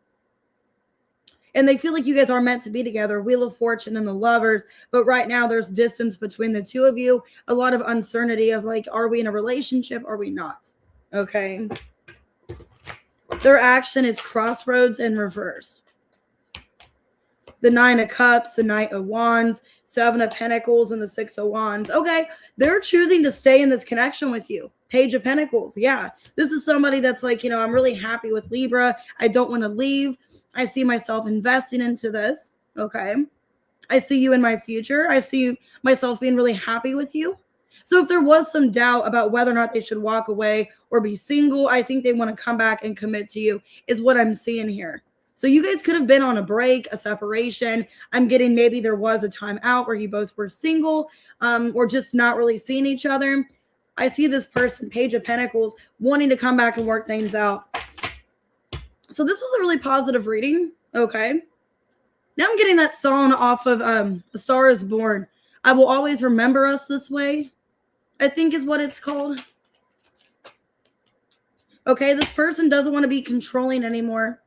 And they feel like you guys are meant to be together, Wheel of Fortune and the Lovers. But right now there's distance between the two of you. A lot of uncertainty of like, are we in a relationship? Are we not? Okay. Their action is Crossroads in reverse. The Nine of Cups, the Knight of Wands, Seven of Pentacles, and the Six of Wands. Okay. They're choosing to stay in this connection with you. Page of Pentacles. Yeah. This is somebody that's like, you know, I'm really happy with Libra. I don't want to leave. I see myself investing into this. Okay. I see you in my future. I see myself being really happy with you. So if there was some doubt about whether or not they should walk away or be single, I think they want to come back and commit to you is what I'm seeing here. So you guys could have been on a break, a separation. I'm getting maybe there was a time out where you both were single or just not really seeing each other. I see this person, Page of Pentacles, wanting to come back and work things out. So this was a really positive reading. Okay. Now I'm getting that song off of A Star is Born. I will always remember us this way, I think is what it's called. Okay. This person doesn't want to be controlling anymore.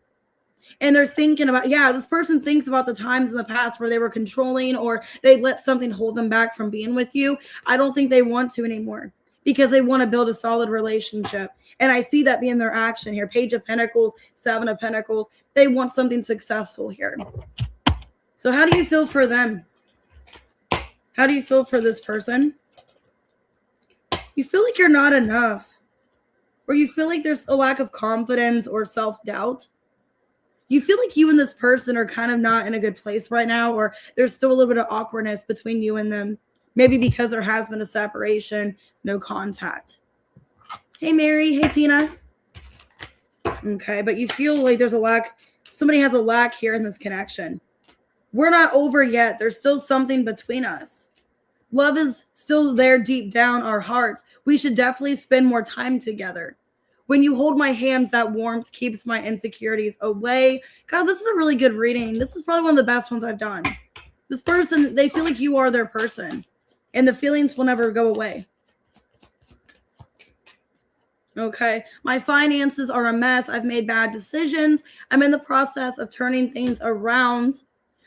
And they're thinking about, yeah, this person thinks about the times in the past where they were controlling or they let something hold them back from being with you. I don't think they want to anymore because they want to build a solid relationship. And I see that being their action here. Page of Pentacles, Seven of Pentacles. They want something successful here. So how do you feel for them? How do you feel for this person? You feel like you're not enough. Or you feel like there's a lack of confidence or self-doubt. You feel like you and this person are kind of not in a good place right now, or there's still a little bit of awkwardness between you and them. Maybe because there has been a separation, no contact. Hey, Mary. Hey, Tina. Okay, but you feel like there's a lack. Somebody has a lack here in this connection. We're not over yet. There's still something between us. Love is still there deep down our hearts. We should definitely spend more time together. When you hold my hands, that warmth keeps my insecurities away. God, this is a really good reading. This is probably one of the best ones I've done. This person, they feel like you are their person. And the feelings will never go away. Okay. My finances are a mess. I've made bad decisions. I'm in the process of turning things around.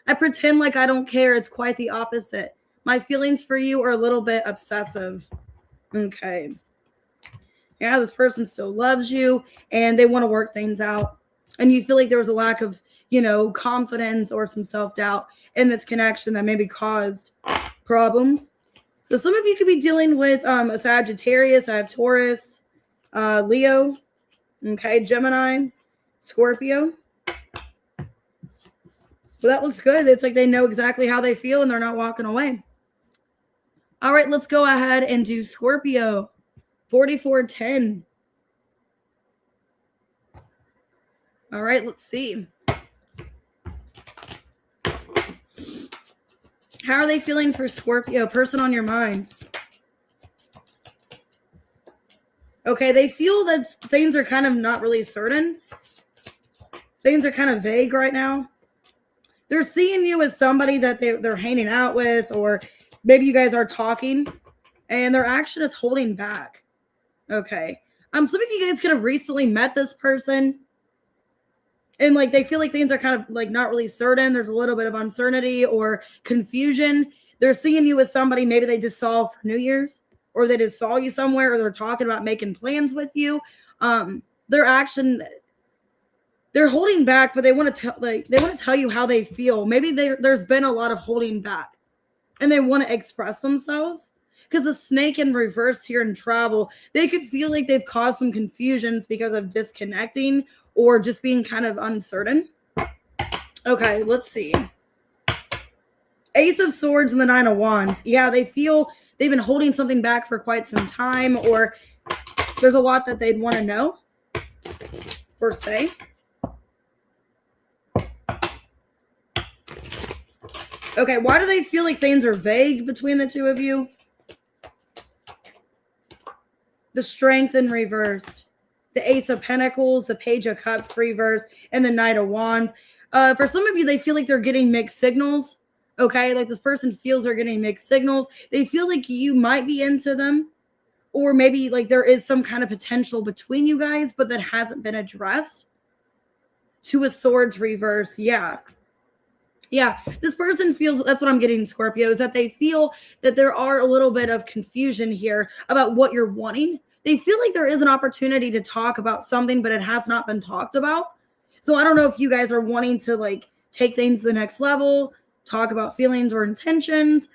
I pretend like I don't care. It's quite the opposite. My feelings for you are a little bit obsessive. Okay. Yeah, this person still loves you and they want to work things out. And you feel like there was a lack of, you know, confidence or some self-doubt in this connection that maybe caused problems. So some of you could be dealing with a Sagittarius. I have Taurus, Leo, okay, Gemini, Scorpio. Well, that looks good. It's like they know exactly how they feel and they're not walking away. All right, let's go ahead and do Scorpio. 4410. All right, let's see. How are they feeling for Scorpio? Person on your mind. Okay, they feel that things are kind of not really certain. Things are kind of vague right now. They're seeing you as somebody that they're hanging out with, or maybe you guys are talking, and their action is holding back. Okay. Some of you guys could have recently met this person and like they feel like things are kind of like not really certain. There's a little bit of uncertainty or confusion. They're seeing you as somebody maybe they just saw for New Year's, or they just saw you somewhere, or they're talking about making plans with you. Their action, they're holding back, but they want to tell you how they feel. Maybe there's been a lot of holding back, and they want to express themselves. Because the snake in reverse here in travel, they could feel like they've caused some confusions because of disconnecting or just being kind of uncertain. Okay, let's see. Ace of Swords and the Nine of Wands. Yeah, they feel they've been holding something back for quite some time, or there's a lot that they'd want to know, per se. Okay, why do they feel like things are vague between the two of you? The Strength in reversed, the Ace of Pentacles, the Page of Cups reversed, and the Knight of Wands. For some of you, they feel like they're getting mixed signals. Okay, like this person feels they're getting mixed signals. They feel like you might be into them, or maybe like there is some kind of potential between you guys, but that hasn't been addressed. Two of Swords reverse. Yeah, this person feels, that's what I'm getting, Scorpio, is that they feel that there are a little bit of confusion here about what you're wanting. They feel like there is an opportunity to talk about something, but it has not been talked about. So I don't know if you guys are wanting to like take things to the next level, talk about feelings or intentions,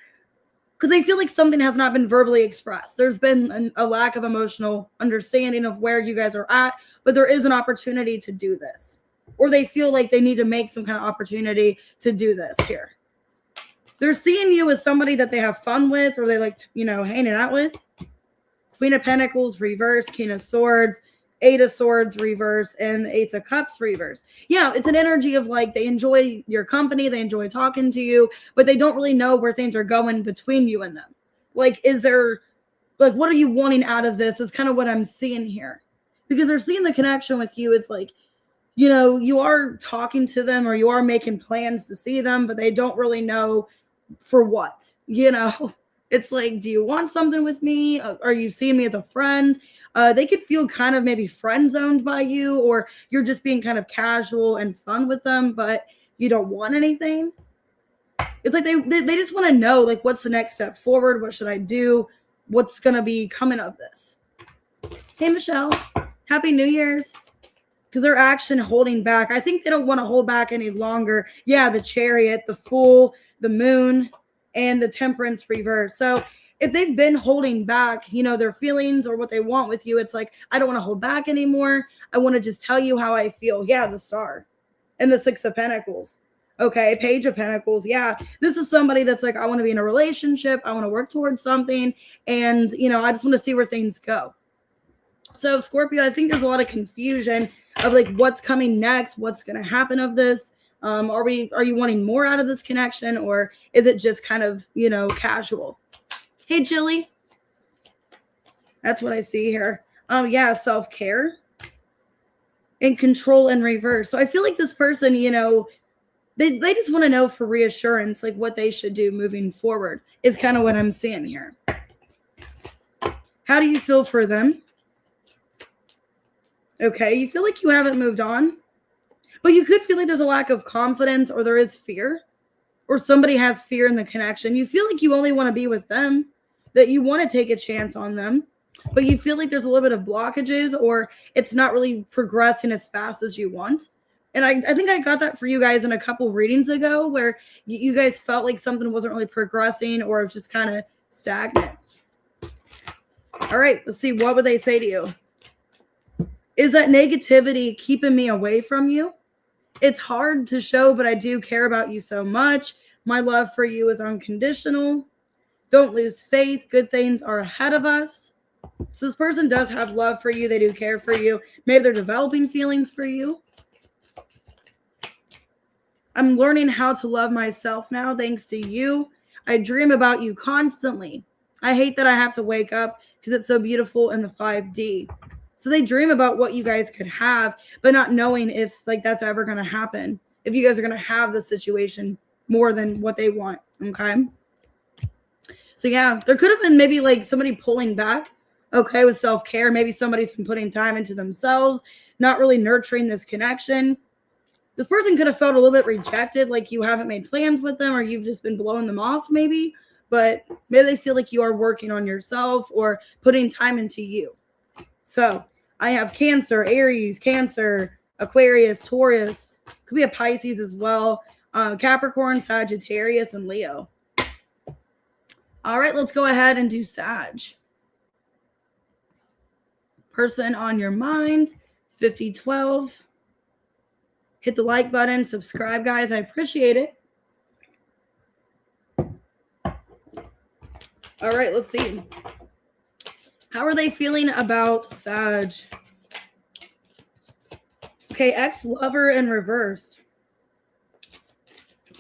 because they feel like something has not been verbally expressed. There's been a lack of emotional understanding of where you guys are at, but there is an opportunity to do this. Or they feel like they need to make some kind of opportunity to do this here. They're seeing you as somebody that they have fun with, or they like, hanging out with. Queen of Pentacles reverse, King of Swords, Eight of Swords reverse, and the Ace of Cups reverse. Yeah, it's an energy of like they enjoy your company, they enjoy talking to you, but they don't really know where things are going between you and them. Like, is there, like, what are you wanting out of this is kind of what I'm seeing here. Because they're seeing the connection with you. It's like, you are talking to them, or you are making plans to see them, but they don't really know for what, It's like, do you want something with me? Are you seeing me as a friend? They could feel kind of maybe friend zoned by you, or you're just being kind of casual and fun with them, but you don't want anything. It's like they just want to know, like, what's the next step forward? What should I do? What's going to be coming of this? Hey, Michelle, Happy New Year's. Because they're actually holding back. I think they don't want to hold back any longer. Yeah, the Chariot, the Fool, the Moon, and the Temperance reverse. So if they've been holding back, their feelings or what they want with you, it's like, I don't want to hold back anymore. I want to just tell you how I feel. Yeah, the Star. And the Six of Pentacles. Okay, Page of Pentacles. Yeah, this is somebody that's like, I want to be in a relationship. I want to work towards something. And, I just want to see where things go. So Scorpio, I think there's a lot of confusion of like what's coming next, what's going to happen of this. Are you wanting more out of this connection, or is it just kind of, casual? Hey, Jilly. That's what I see here. Yeah, self-care and control in reverse. So I feel like this person, they just want to know for reassurance, like what they should do moving forward is kind of what I'm seeing here. How do you feel for them? Okay, you feel like you haven't moved on, but you could feel like there's a lack of confidence, or there is fear, or somebody has fear in the connection. You feel like you only want to be with them, that you want to take a chance on them, but you feel like there's a little bit of blockages, or it's not really progressing as fast as you want. And I think I got that for you guys in a couple readings ago, where you guys felt like something wasn't really progressing, or it was just kind of stagnant. All right, let's see. What would they say to you? Is that negativity keeping me away from you? It's hard to show, but I do care about you so much. My love for you is unconditional. Don't lose faith. Good things are ahead of us. So this person does have love for you. They do care for you. Maybe they're developing feelings for you. I'm learning how to love myself now, thanks to you. I dream about you constantly. I hate that I have to wake up because it's so beautiful in the 5D. So they dream about what you guys could have, but not knowing if like that's ever going to happen. If you guys are going to have the situation more than what they want. Okay. So yeah, there could have been maybe like somebody pulling back. Okay. With self-care. Maybe somebody's been putting time into themselves, not really nurturing this connection. This person could have felt a little bit rejected. Like you haven't made plans with them, or you've just been blowing them off maybe. but maybe they feel like you are working on yourself or putting time into you. So I have Cancer, Aries, Cancer, Aquarius, Taurus, could be a Pisces as well, Capricorn, Sagittarius, and Leo. All right, let's go ahead and do Sag. Person on your mind, 5012. Hit the like button, subscribe, guys. I appreciate it. All right, let's see. How are they feeling about Sag? Okay, ex-lover and reversed.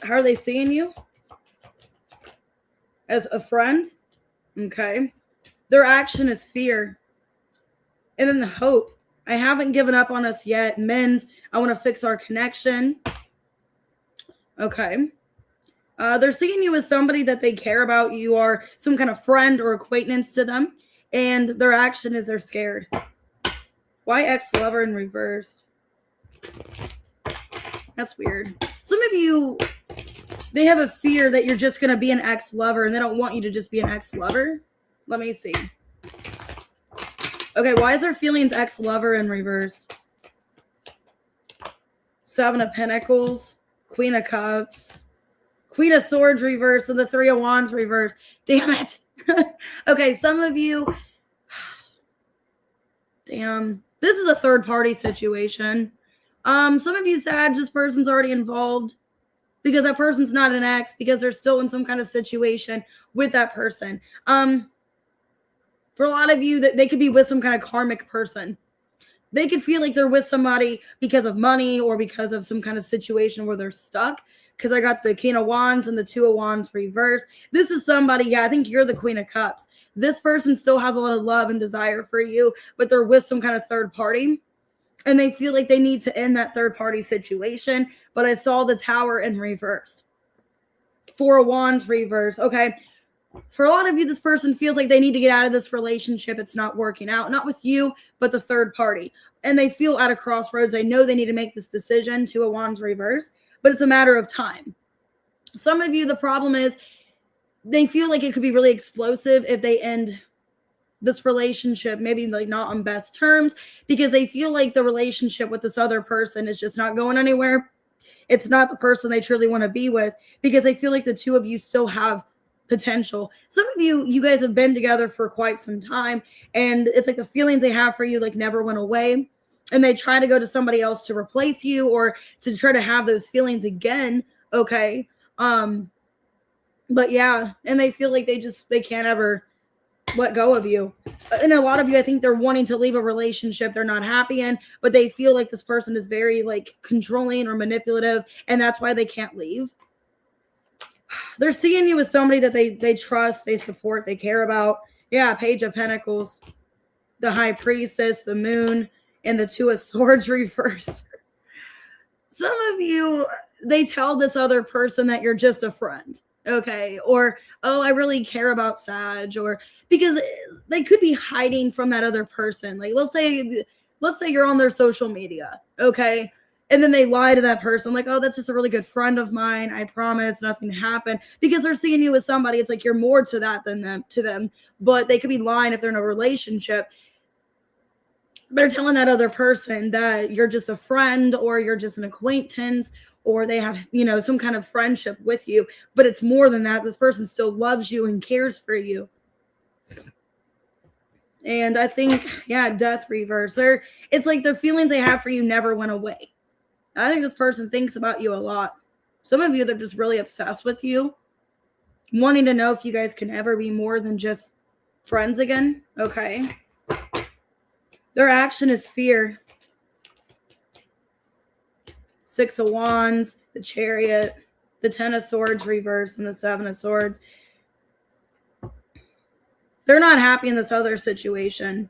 How are they seeing you? As a friend? Okay. Their action is fear. And then the hope. I haven't given up on us yet. Mend. I want to fix our connection. Okay. They're seeing you as somebody that they care about. You are some kind of friend or acquaintance to them. And their action is they're scared. Why ex-lover in reverse? That's weird. Some of you, they have a fear that you're just going to be an ex-lover and they don't want you to just be an ex-lover. Let me see. Okay, why is their feelings ex-lover in reverse? Seven of Pentacles, Queen of Cups, Queen of Swords reverse, and the Three of Wands reverse. Damn it. Okay, some of you, damn, this is a third party situation. Some of you Sag, this person's already involved because that person's not an ex, because they're still in some kind of situation with that person. For a lot of you, that they could be with some kind of karmic person. They could feel like they're with somebody because of money or because of some kind of situation where they're stuck. Because I got the King of Wands and the Two of Wands reverse. This is somebody, yeah, I think you're the Queen of Cups. This person still has a lot of love and desire for you, but they're with some kind of third party. And they feel like they need to end that third party situation. But I saw the Tower in reverse. Four of Wands reverse. Okay. For a lot of you, this person feels like they need to get out of this relationship. It's not working out. Not with you, but the third party. And they feel at a crossroads. They know they need to make this decision. Two of Wands reverse. But it's a matter of time. Some of you, the problem is they feel like it could be really explosive if they end this relationship, maybe like not on best terms, because they feel like the relationship with this other person is just not going anywhere. It's not the person they truly want to be with, because they feel like the two of you still have potential. Some of you guys have been together for quite some time, and it's like the feelings they have for you like never went away. And they try to go to somebody else to replace you or to try to have those feelings again. Okay. But yeah, and they feel like they can't ever let go of you. And a lot of you, I think they're wanting to leave a relationship they're not happy in, but they feel like this person is very like controlling or manipulative, and that's why they can't leave. They're seeing you as somebody that they trust, they support, they care about. Yeah, Page of Pentacles, the High Priestess, the Moon, and the Two of Swords reversed. Some of you, they tell this other person that you're just a friend, okay? Or, oh, I really care about Sag, or because they could be hiding from that other person. Like, let's say you're on their social media, okay? And then they lie to that person, like, oh, that's just a really good friend of mine. I promise nothing happened. Because they're seeing you as somebody. It's like you're more to that than them. But they could be lying if they're in a relationship. They're telling that other person that you're just a friend, or you're just an acquaintance, or they have, some kind of friendship with you. But it's more than that. This person still loves you and cares for you. And I think, yeah, Death reverse. It's like the feelings they have for you never went away. I think this person thinks about you a lot. Some of you, they're just really obsessed with you, wanting to know if you guys can ever be more than just friends again. Okay. Their action is fear. Six of Wands, the Chariot, the Ten of Swords reverse, and the Seven of Swords. They're not happy in this other situation.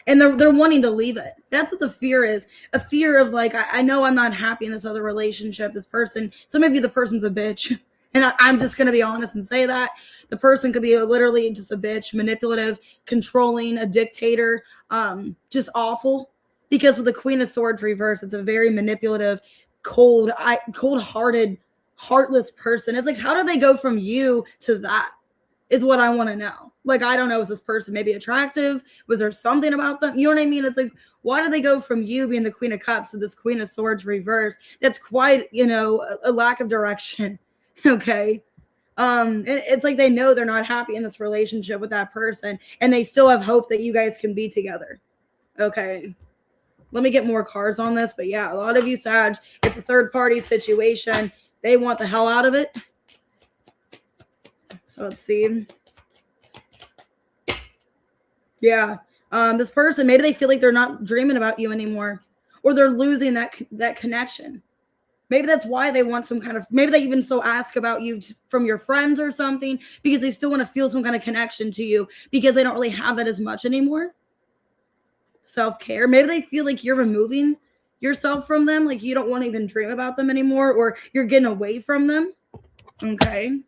And they're wanting to leave it. That's what the fear is. A fear of like, I know I'm not happy in this other relationship. This person, some of you, the person's a bitch. And I'm just going to be honest and say that. The person could be literally just a bitch, manipulative, controlling, a dictator, just awful. Because with the Queen of Swords reverse, it's a very manipulative, cold-hearted, heartless person. It's like, how do they go from you to that? is what I want to know. Like, I don't know, is this person maybe attractive? Was there something about them? You know what I mean? It's like, why do they go from you being the Queen of Cups to this Queen of Swords reverse? That's quite, a lack of direction. Okay. It's like they know they're not happy in this relationship with that person, and they still have hope that you guys can be together. Okay. Let me get more cards on this, but yeah, a lot of you Sag, it's a third party situation. They want the hell out of it. So let's see. Yeah. This person, maybe they feel like they're not dreaming about you anymore, or they're losing that connection. Maybe that's why they want some kind of, maybe they even still ask about you from your friends or something, because they still want to feel some kind of connection to you, because they don't really have that as much anymore. Self-care. Maybe they feel like you're removing yourself from them, like you don't want to even dream about them anymore, or you're getting away from them. Okay.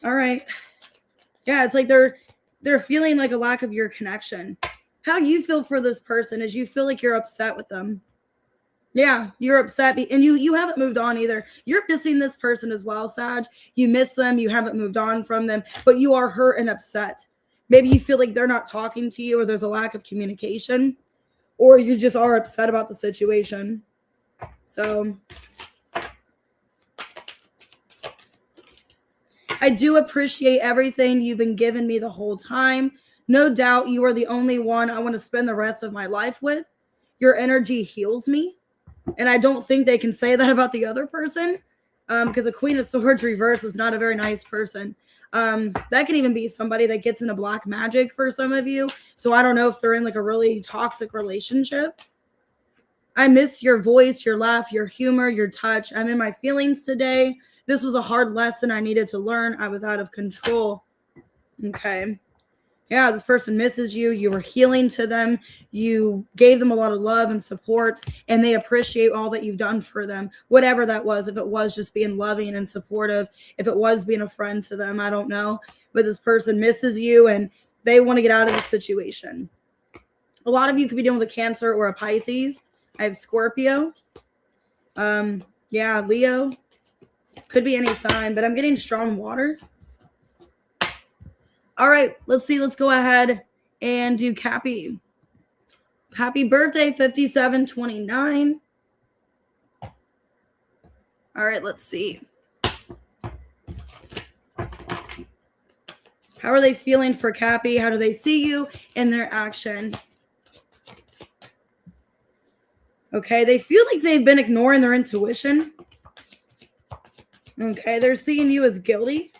All right. Yeah, it's like they're feeling like a lack of your connection. How you feel for this person is you feel like you're upset with them. Yeah, you're upset, and you haven't moved on either. You're missing this person as well, Sag. You miss them. You haven't moved on from them, but you are hurt and upset. Maybe you feel like they're not talking to you, or there's a lack of communication, or you just are upset about the situation. So I do appreciate everything you've been giving me the whole time. No doubt you are the only one I want to spend the rest of my life with. Your energy heals me. And I don't think they can say that about the other person, because a Queen of Swords reverse is not a very nice person. That can even be somebody that gets into black magic for some of you. So I don't know if they're in like a really toxic relationship. I miss your voice, your laugh, your humor, your touch. I'm in my feelings today. This was a hard lesson I needed to learn. I was out of control. Okay. Yeah, this person misses you. You were healing to them. You gave them a lot of love and support, and they appreciate all that you've done for them, whatever that was. If it was just being loving and supportive, if it was being a friend to them, I don't know. But this person misses you, and they want to get out of the situation. A lot of you could be dealing with a Cancer or a Pisces. I have Scorpio. Yeah, Leo. Could be any sign, but I'm getting strong water. All right, let's see. Let's go ahead and do Cappy. Happy birthday, 5729. All right, let's see. How are they feeling for Cappy? How do they see you in their action? Okay, they feel like they've been ignoring their intuition. Okay, they're seeing you as guilty,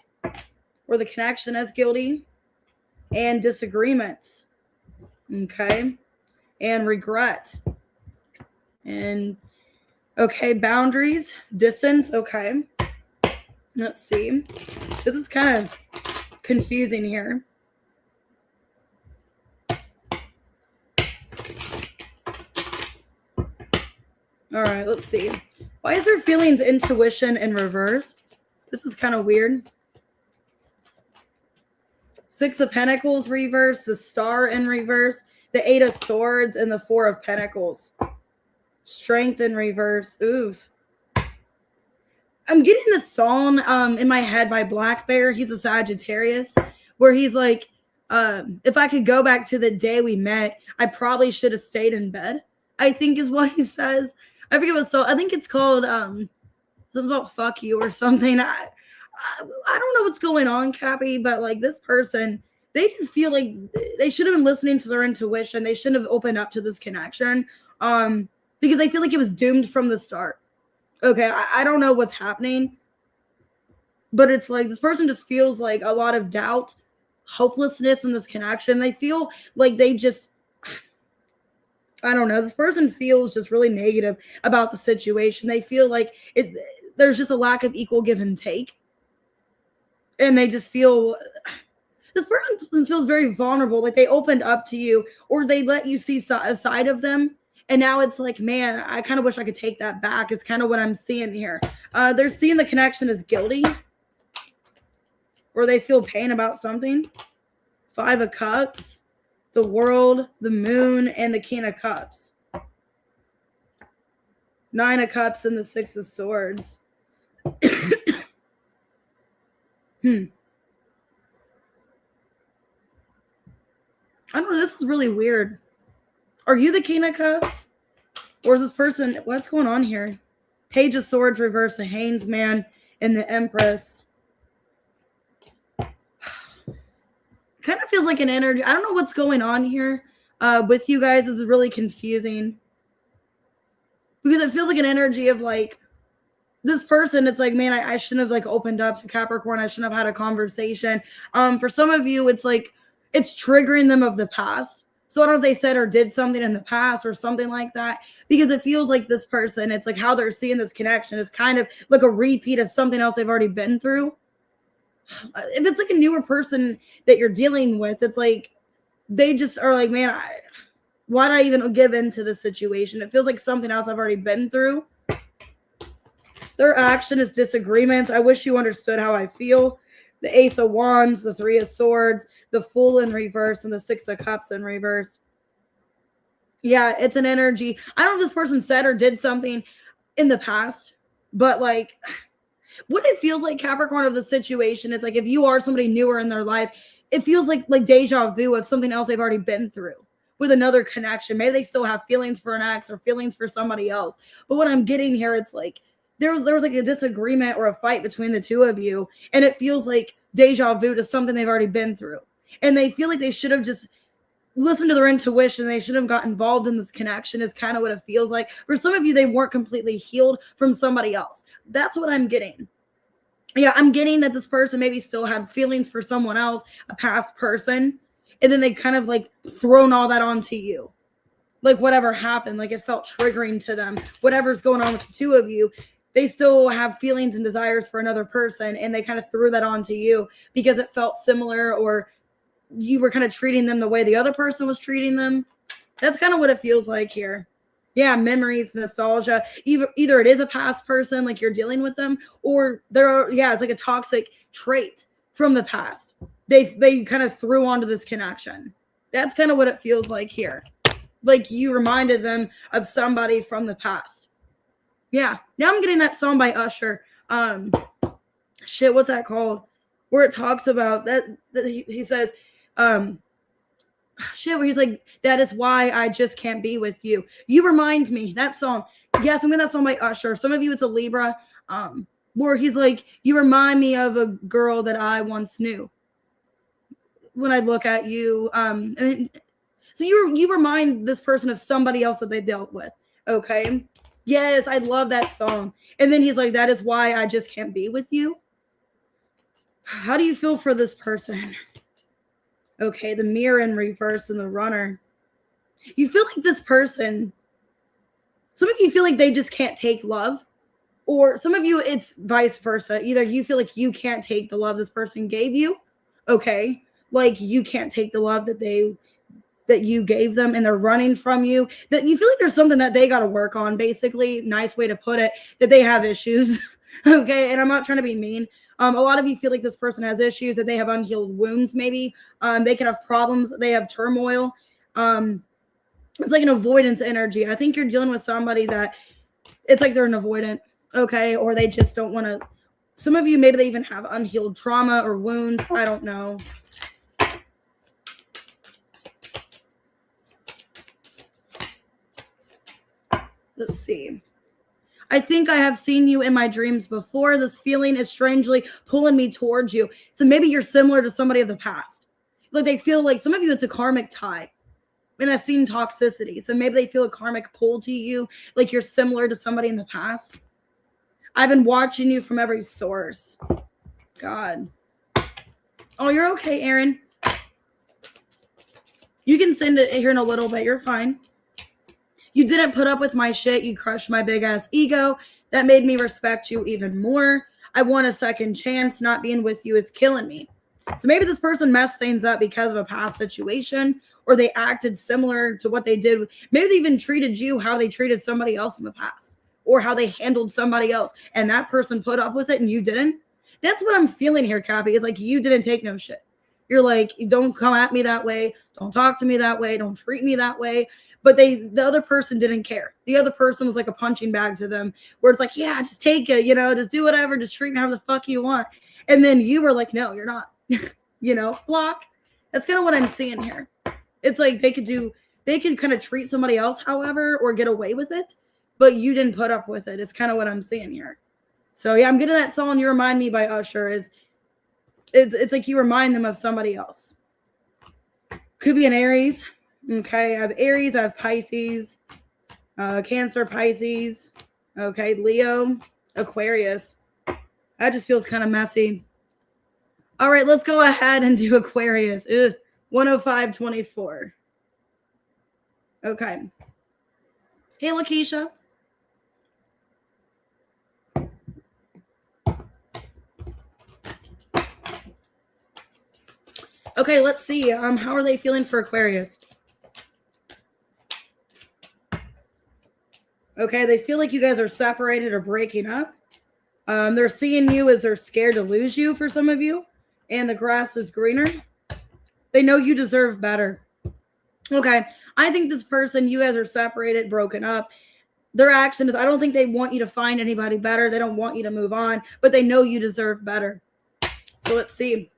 or the connection as guilty, and disagreements. Okay, and regret. And okay, boundaries, distance. Okay, let's see. This is kind of confusing here. All right, let's see. Why is there feelings, intuition in reverse? This is kind of weird. Six of Pentacles reverse, the Star in reverse, the Eight of Swords, and the Four of Pentacles. Strength in reverse. Oof. I'm getting this song in my head by Black Bear. He's a Sagittarius, where he's like, if I could go back to the day we met, I probably should have stayed in bed, I think is what he says. I forget what song. I think it's called something about fuck you or something. I don't know what's going on, Cappy, but like this person, they just feel like they should have been listening to their intuition. They shouldn't have opened up to this connection because they feel like it was doomed from the start. Okay, I don't know what's happening, but it's like this person just feels like a lot of doubt, hopelessness in this connection. They feel like they just, I don't know, this person feels just really negative about the situation. They feel like there's just a lack of equal give and take. And they just feel, this person feels very vulnerable, like they opened up to you, or they let you see a side of them. And now it's like, man, I kind of wish I could take that back. It's kind of what I'm seeing here. They're seeing the connection as guilty, or they feel pain about something. Five of Cups, the World, the Moon, and the King of Cups. Nine of Cups and the Six of Swords. I don't know. This is really weird. Are you the King of Cups? Or is this person, what's going on here? Page of Swords reverse, the Haynes man, and the Empress. Kind of feels like an energy. I don't know what's going on here with you guys. This is really confusing. Because it feels like an energy of like, this person, it's like, man, I shouldn't have like opened up to Capricorn. I shouldn't have had a conversation. For some of you, it's like, it's triggering them of the past. So I don't know if they said or did something in the past or something like that, because it feels like this person, it's like how they're seeing this connection is kind of like a repeat of something else they've already been through. If it's like a newer person that you're dealing with, it's like they just are like, man, why'd I even give into this situation? It feels like something else I've already been through. Their action is disagreements. I wish you understood how I feel. The Ace of Wands, the Three of Swords, the Fool in reverse, and the Six of Cups in reverse. Yeah, it's an energy. I don't know if this person said or did something in the past, but like what it feels like, Capricorn, of the situation is like if you are somebody newer in their life, it feels like deja vu of something else they've already been through with another connection. Maybe they still have feelings for an ex or feelings for somebody else. But what I'm getting here, it's like there was like a disagreement or a fight between the two of you, and it feels like deja vu to something they've already been through. And they feel like they should have just listened to their intuition. They should have got involved in this connection is kind of what it feels like. For some of you, they weren't completely healed from somebody else. That's what I'm getting. Yeah, I'm getting that this person maybe still had feelings for someone else, a past person, and then they kind of like thrown all that onto you. Like whatever happened, like it felt triggering to them. Whatever's going on with the two of you, they still have feelings and desires for another person, and they kind of threw that onto you because it felt similar, or you were kind of treating them the way the other person was treating them. That's kind of what it feels like here. Yeah, memories, nostalgia. Either it is a past person, like you're dealing with them, or it's like a toxic trait from the past. They kind of threw onto this connection. That's kind of what it feels like here. Like you reminded them of somebody from the past. Yeah. Now I'm getting that song by Usher. What's that called? Where it talks about that he says, where he's like, that is why I just can't be with you. You remind me, that song. Yes, I'm getting that song by Usher. Some of you, it's a Libra. Where he's like, you remind me of a girl that I once knew. When I look at you, and so you remind this person of somebody else that they dealt with. Okay. Yes, I love that song. And then he's like, that is why I just can't be with you. How do you feel for this person? Okay, the Mirror in reverse and the Runner. You feel like this person, some of you feel like they just can't take love. Or some of you, it's vice versa. Either you feel like you can't take the love this person gave you. Okay. Like you can't take the love that you gave them, and they're running from you. That you feel like there's something that they got to work on, basically. Nice way to put it, that they have issues. Okay. And I'm not trying to be mean. A lot of you feel like this person has issues, that they have unhealed wounds, maybe. They could have problems. They have turmoil. It's like an avoidance energy. I think you're dealing with somebody that it's like they're an avoidant, okay? Or they just don't want to. Some of you, maybe they even have unhealed trauma or wounds. I don't know. Let's see. I think I have seen you in my dreams before. This feeling is strangely pulling me towards you. So maybe you're similar to somebody of the past. Like they feel like, some of you, it's a karmic tie. And I've seen toxicity. So maybe they feel a karmic pull to you. Like you're similar to somebody in the past. I've been watching you from every source. God. Oh, you're okay, Aaron. You can send it here in a little bit. You're fine. You didn't put up with my shit. You crushed my big ass ego. That made me respect you even more. I want a second chance. Not being with you is killing me. So maybe this person messed things up because of a past situation, or they acted similar to what they did. Maybe they even treated you how they treated somebody else in the past, or how they handled somebody else, and that person put up with it and you didn't. That's what I'm feeling here, Cappy. It's like you didn't take no shit. You're like, don't come at me that way. Don't talk to me that way. Don't treat me that way. But the other person didn't care. The other person was like a punching bag to them, where it's like, yeah, just take it, just do whatever, just treat me however the fuck you want. And then you were like, no, you're not, block. That's kind of what I'm seeing here. It's like they could kind of treat somebody else, however, or get away with it, but you didn't put up with it. It's kind of what I'm seeing here. So yeah, I'm getting that song "You Remind Me" by Usher. It's like you remind them of somebody else. Could be an Aries. Okay, I have Aries, I have Pisces, Cancer, Pisces. Okay, Leo, Aquarius. That just feels kind of messy. All right, let's go ahead and do Aquarius. 105.24. Okay. Hey, Lakeisha. Okay, let's see. How are they feeling for Aquarius? Okay, they feel like you guys are separated or breaking up. They're seeing you as they're scared to lose you for some of you, and the grass is greener. They know you deserve better. Okay, I think this person, you guys are separated, broken up. Their action is, I don't think they want you to find anybody better. They don't want you to move on, but they know you deserve better. So let's see.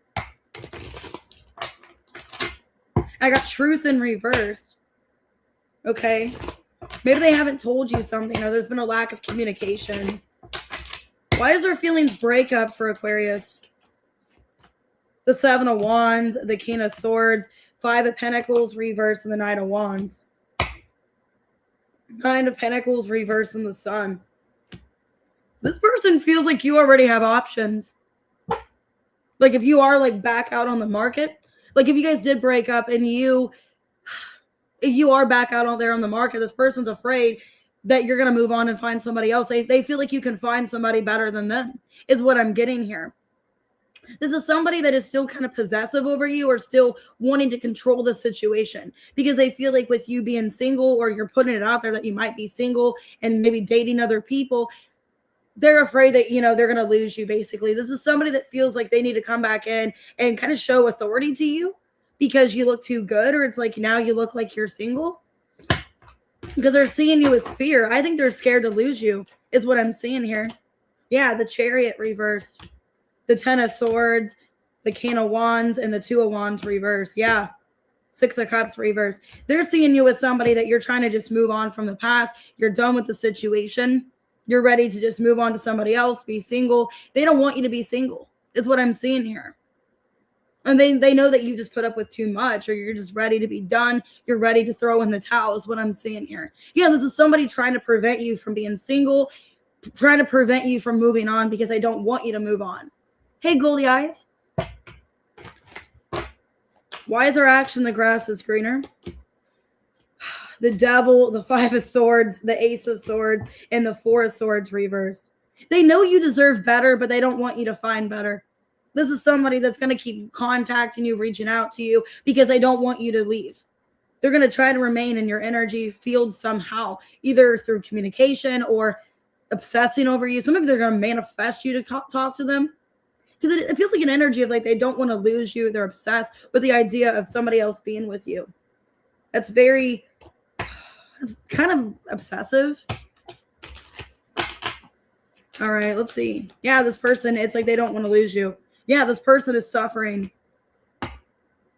I got truth in reverse. Okay. Maybe they haven't told you something, or there's been a lack of communication. Why is their feelings break up for Aquarius? The Seven of Wands, the King of Swords, Five of Pentacles reverse, and the Knight of Wands. Nine of Pentacles reverse, and the Sun. This person feels like you already have options. Like if you are like back out on the market, like if you guys did break up and you are back out there on the market, this person's afraid that you're going to move on and find somebody else. They feel like you can find somebody better than them, is what I'm getting here. This is somebody that is still kind of possessive over you or still wanting to control the situation because they feel like with you being single, or you're putting it out there that you might be single and maybe dating other people, they're afraid that, they're going to lose you, basically. This is somebody that feels like they need to come back in and kind of show authority to you because you look too good, or it's like now you look like you're single because they're seeing you as fear. I think they're scared to lose you is what I'm seeing here. Yeah, the Chariot reversed, the Ten of Swords, the King of Wands, and the Two of Wands reversed. Yeah, Six of Cups reversed. They're seeing you as somebody that you're trying to just move on from the past. You're done with the situation. You're ready to just move on to somebody else, be single. They don't want you to be single, is what I'm seeing here. And they know that you just put up with too much, or you're just ready to be done. You're ready to throw in the towel, is what I'm seeing here. Yeah, this is somebody trying to prevent you from being single, trying to prevent you from moving on because they don't want you to move on. Hey, Goldie Eyes. Why is their action the grass is greener? The Devil, the Five of Swords, the Ace of Swords, and the Four of Swords reversed. They know you deserve better, but they don't want you to find better. This is somebody that's going to keep contacting you, reaching out to you because they don't want you to leave. They're going to try to remain in your energy field somehow, either through communication or obsessing over you. Some of you, they're going to manifest you to talk to them because it feels like an energy of like they don't want to lose you. They're obsessed with the idea of somebody else being with you. That's it's kind of obsessive. All right, let's see. Yeah, this person, it's like they don't want to lose you. Yeah, this person is suffering.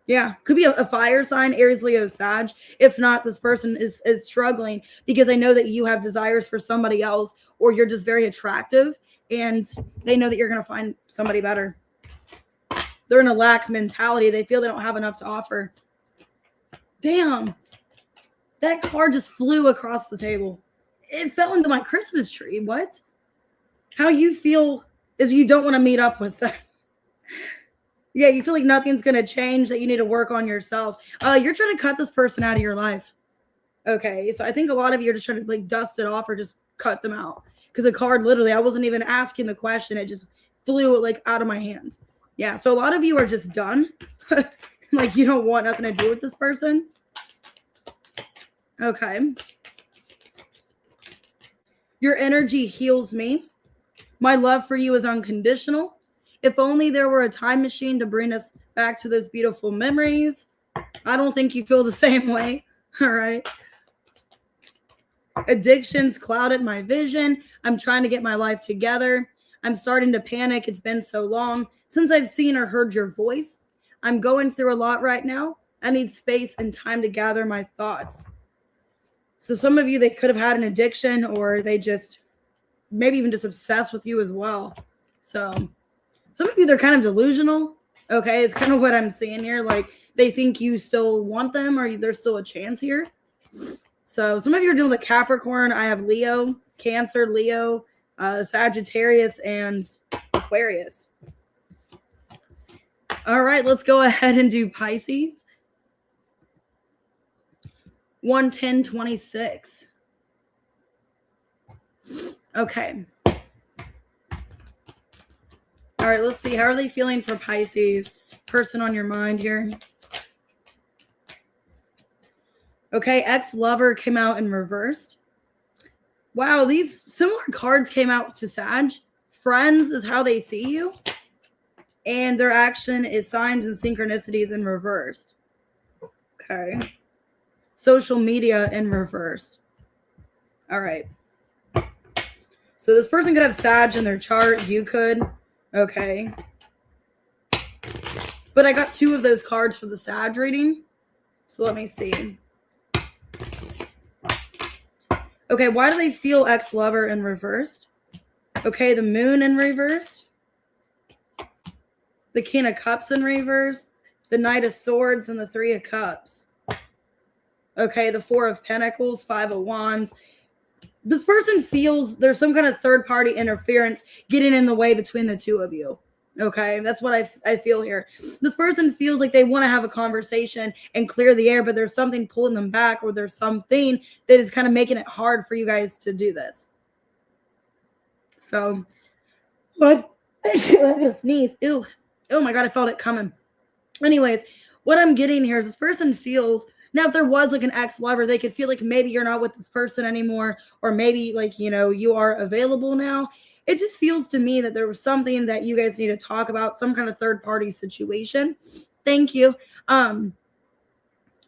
Yeah, could be a fire sign, Aries, Leo, Sag. If not, this person is struggling because they know that you have desires for somebody else, or you're just very attractive, and they know that you're going to find somebody better. They're in a lack mentality. They feel they don't have enough to offer. Damn. That card just flew across the table. It fell into my Christmas tree. What? How you feel is you don't want to meet up with them. Yeah, you feel like nothing's going to change, that you need to work on yourself. You're trying to cut this person out of your life. Okay, so I think a lot of you are just trying to like dust it off or just cut them out. Because the card, literally, I wasn't even asking the question. It just flew like out of my hands. Yeah, so a lot of you are just done. Like you don't want nothing to do with this person. Okay. Your energy heals me. My love for you is unconditional. If only there were a time machine to bring us back to those beautiful memories. I don't think you feel the same way. All right. Addictions clouded my vision. I'm trying to get my life together. I'm starting to panic. It's been so long since I've seen or heard your voice. I'm going through a lot right now. I need space and time to gather my thoughts. So some of you, they could have had an addiction, or they just maybe even just obsessed with you as well. So some of you, they're kind of delusional. Okay, it's kind of what I'm seeing here. Like they think you still want them, or there's still a chance here. So some of you are dealing with Capricorn. I have Leo, Cancer, Leo, Sagittarius, and Aquarius. All right, let's go ahead and do Pisces. 11026. Okay. All right, let's see. How are they feeling for Pisces? Person on your mind here. Okay, ex-lover came out in reversed. Wow, these similar cards came out to Sag. Friends is how they see you. And their action is signs and synchronicities in reversed. Okay. Social media in reversed. All right. So this person could have Sag in their chart. You could. Okay. But I got 2 of those cards for the Sag reading. So let me see. Okay, why do they feel ex-lover in reversed? Okay, the Moon in reversed. The King of Cups in reverse. The Knight of Swords and the 3 of Cups. Okay, the 4 of Pentacles, 5 of Wands. This person feels there's some kind of third-party interference getting in the way between the 2 of you. Okay, that's what I feel here. This person feels like they want to have a conversation and clear the air, but there's something pulling them back, or there's something that is kind of making it hard for you guys to do this. So, what? I just sneeze. Ew. Oh my God, I felt it coming. Anyways, what I'm getting here is this person feels, now if there was like an ex-lover, they could feel like maybe you're not with this person anymore, or maybe like, you know, you are available now. It just feels to me that there was something that you guys need to talk about, some kind of third-party situation. Thank you. That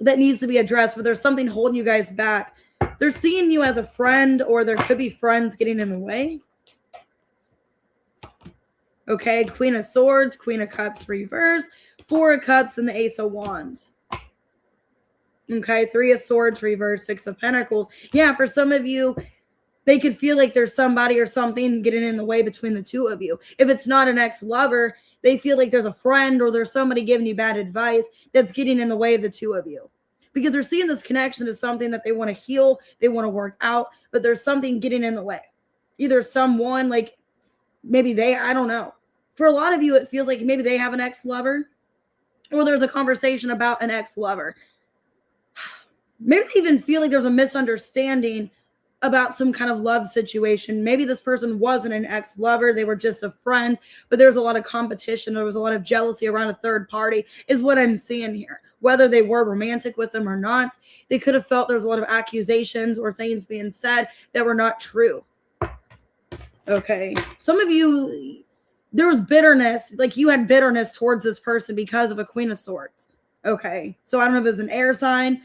needs to be addressed, but there's something holding you guys back. They're seeing you as a friend, or there could be friends getting in the way. Okay, Queen of Swords, Queen of Cups reverse, 4 of Cups, and the Ace of Wands. Okay, 3 of Swords reverse, 6 of Pentacles. Yeah, for some of you, they could feel like there's somebody or something getting in the way between the 2 of you. If it's not an ex-lover, they feel like there's a friend or there's somebody giving you bad advice that's getting in the way of the 2 of you. Because they're seeing this connection as something that they want to heal, they want to work out, but there's something getting in the way. Either someone, like maybe they, I don't know. For a lot of you, it feels like maybe they have an ex-lover, or there's a conversation about an ex-lover. Maybe they even feel like there's a misunderstanding about some kind of love situation. Maybe this person wasn't an ex-lover, they were just a friend, but there was a lot of competition, there was a lot of jealousy around a third party, is what I'm seeing here. Whether they were romantic with them or not, they could have felt there was a lot of accusations or things being said that were not true. Okay, some of you, there was bitterness, like you had bitterness towards this person because of a Queen of Swords. Okay, so I don't know if it was an air sign,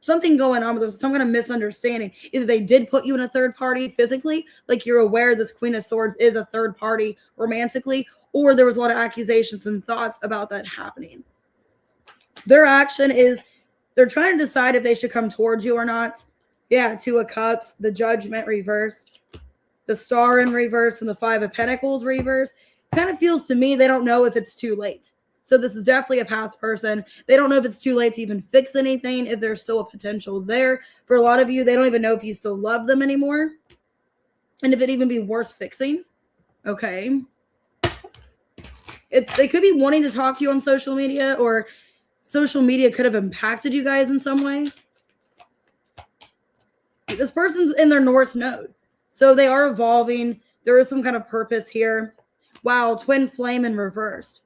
something going on, but there was some kind of misunderstanding. Either they did put you in a third party physically, like you're aware this Queen of Swords is a third party romantically, or there was a lot of accusations and thoughts about that happening. Their action is they're trying to decide if they should come towards you or not. Yeah, 2 of Cups, the Judgment reversed, the Star in reverse, and the 5 of Pentacles reverse. Kind of feels to me they don't know if it's too late. So this is definitely a past person. They don't know if it's too late to even fix anything, if there's still a potential there. For a lot of you, they don't even know if you still love them anymore, and if it'd even be worth fixing. Okay. They could be wanting to talk to you on social media, or social media could have impacted you guys in some way. This person's in their North Node, so they are evolving. There is some kind of purpose here. Wow, Twin Flame in reversed.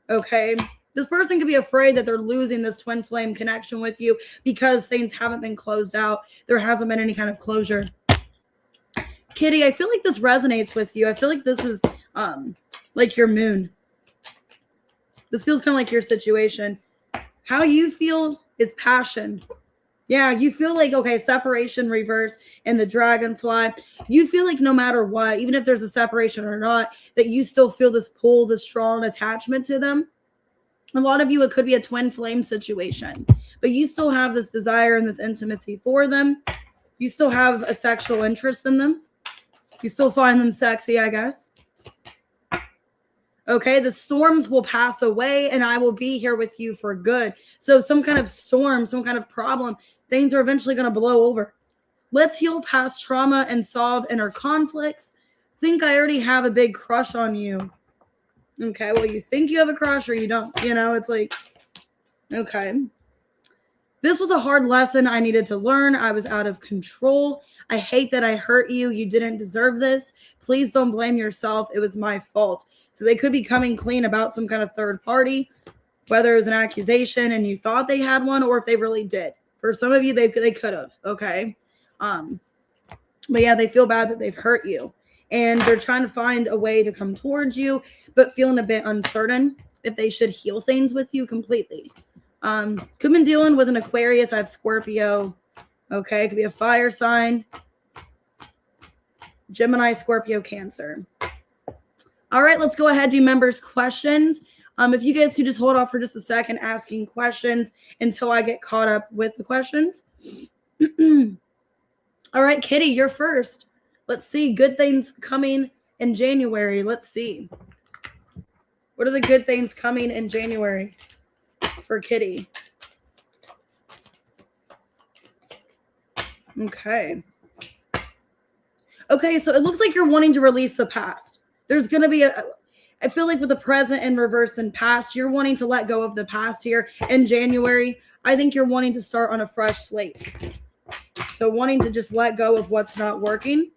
Okay, this person could be afraid that they're losing this twin flame connection with you because things haven't been closed out. There hasn't been any kind of closure. Kitty, I feel like this resonates with you. I feel like this is like your moon. This feels kind of like your situation. How you feel is passion. Yeah, you feel like, okay, separation reverse and the dragonfly. You feel like no matter what, even if there's a separation or not, that you still feel this pull, this strong attachment to them. A lot of you, it could be a twin flame situation, but you still have this desire and this intimacy for them. You still have a sexual interest in them. You still find them sexy, I guess. Okay, the storms will pass away and I will be here with you for good. So some kind of storm, some kind of problem, things are eventually going to blow over. Let's heal past trauma and solve inner conflicts. Think I already have a big crush on you. Okay, well, you think you have a crush or you don't. You know, it's like, okay. This was a hard lesson I needed to learn. I was out of control. I hate that I hurt you. You didn't deserve this. Please don't blame yourself. It was my fault. So they could be coming clean about some kind of third party, whether it was an accusation and you thought they had one or if they really did. For some of you, they could have. Okay. But yeah, they feel bad that they've hurt you. And they're trying to find a way to come towards you, but feeling a bit uncertain if they should heal things with you completely. Could have been dealing with an Aquarius. I have Scorpio. Okay, it could be a fire sign. Gemini, Scorpio, Cancer. All right, let's go ahead, do members' questions. If you guys could just hold off for just a second asking questions until I get caught up with the questions. All right, Kitty, you're first. Let's see. Good things coming in January. Let's see. What are the good things coming in January for Kitty? Okay. Okay, so it looks like you're wanting to release the past. There's going to be I feel like with the present in reverse and past, you're wanting to let go of the past here in January. I think you're wanting to start on a fresh slate. So wanting to just let go of what's not working.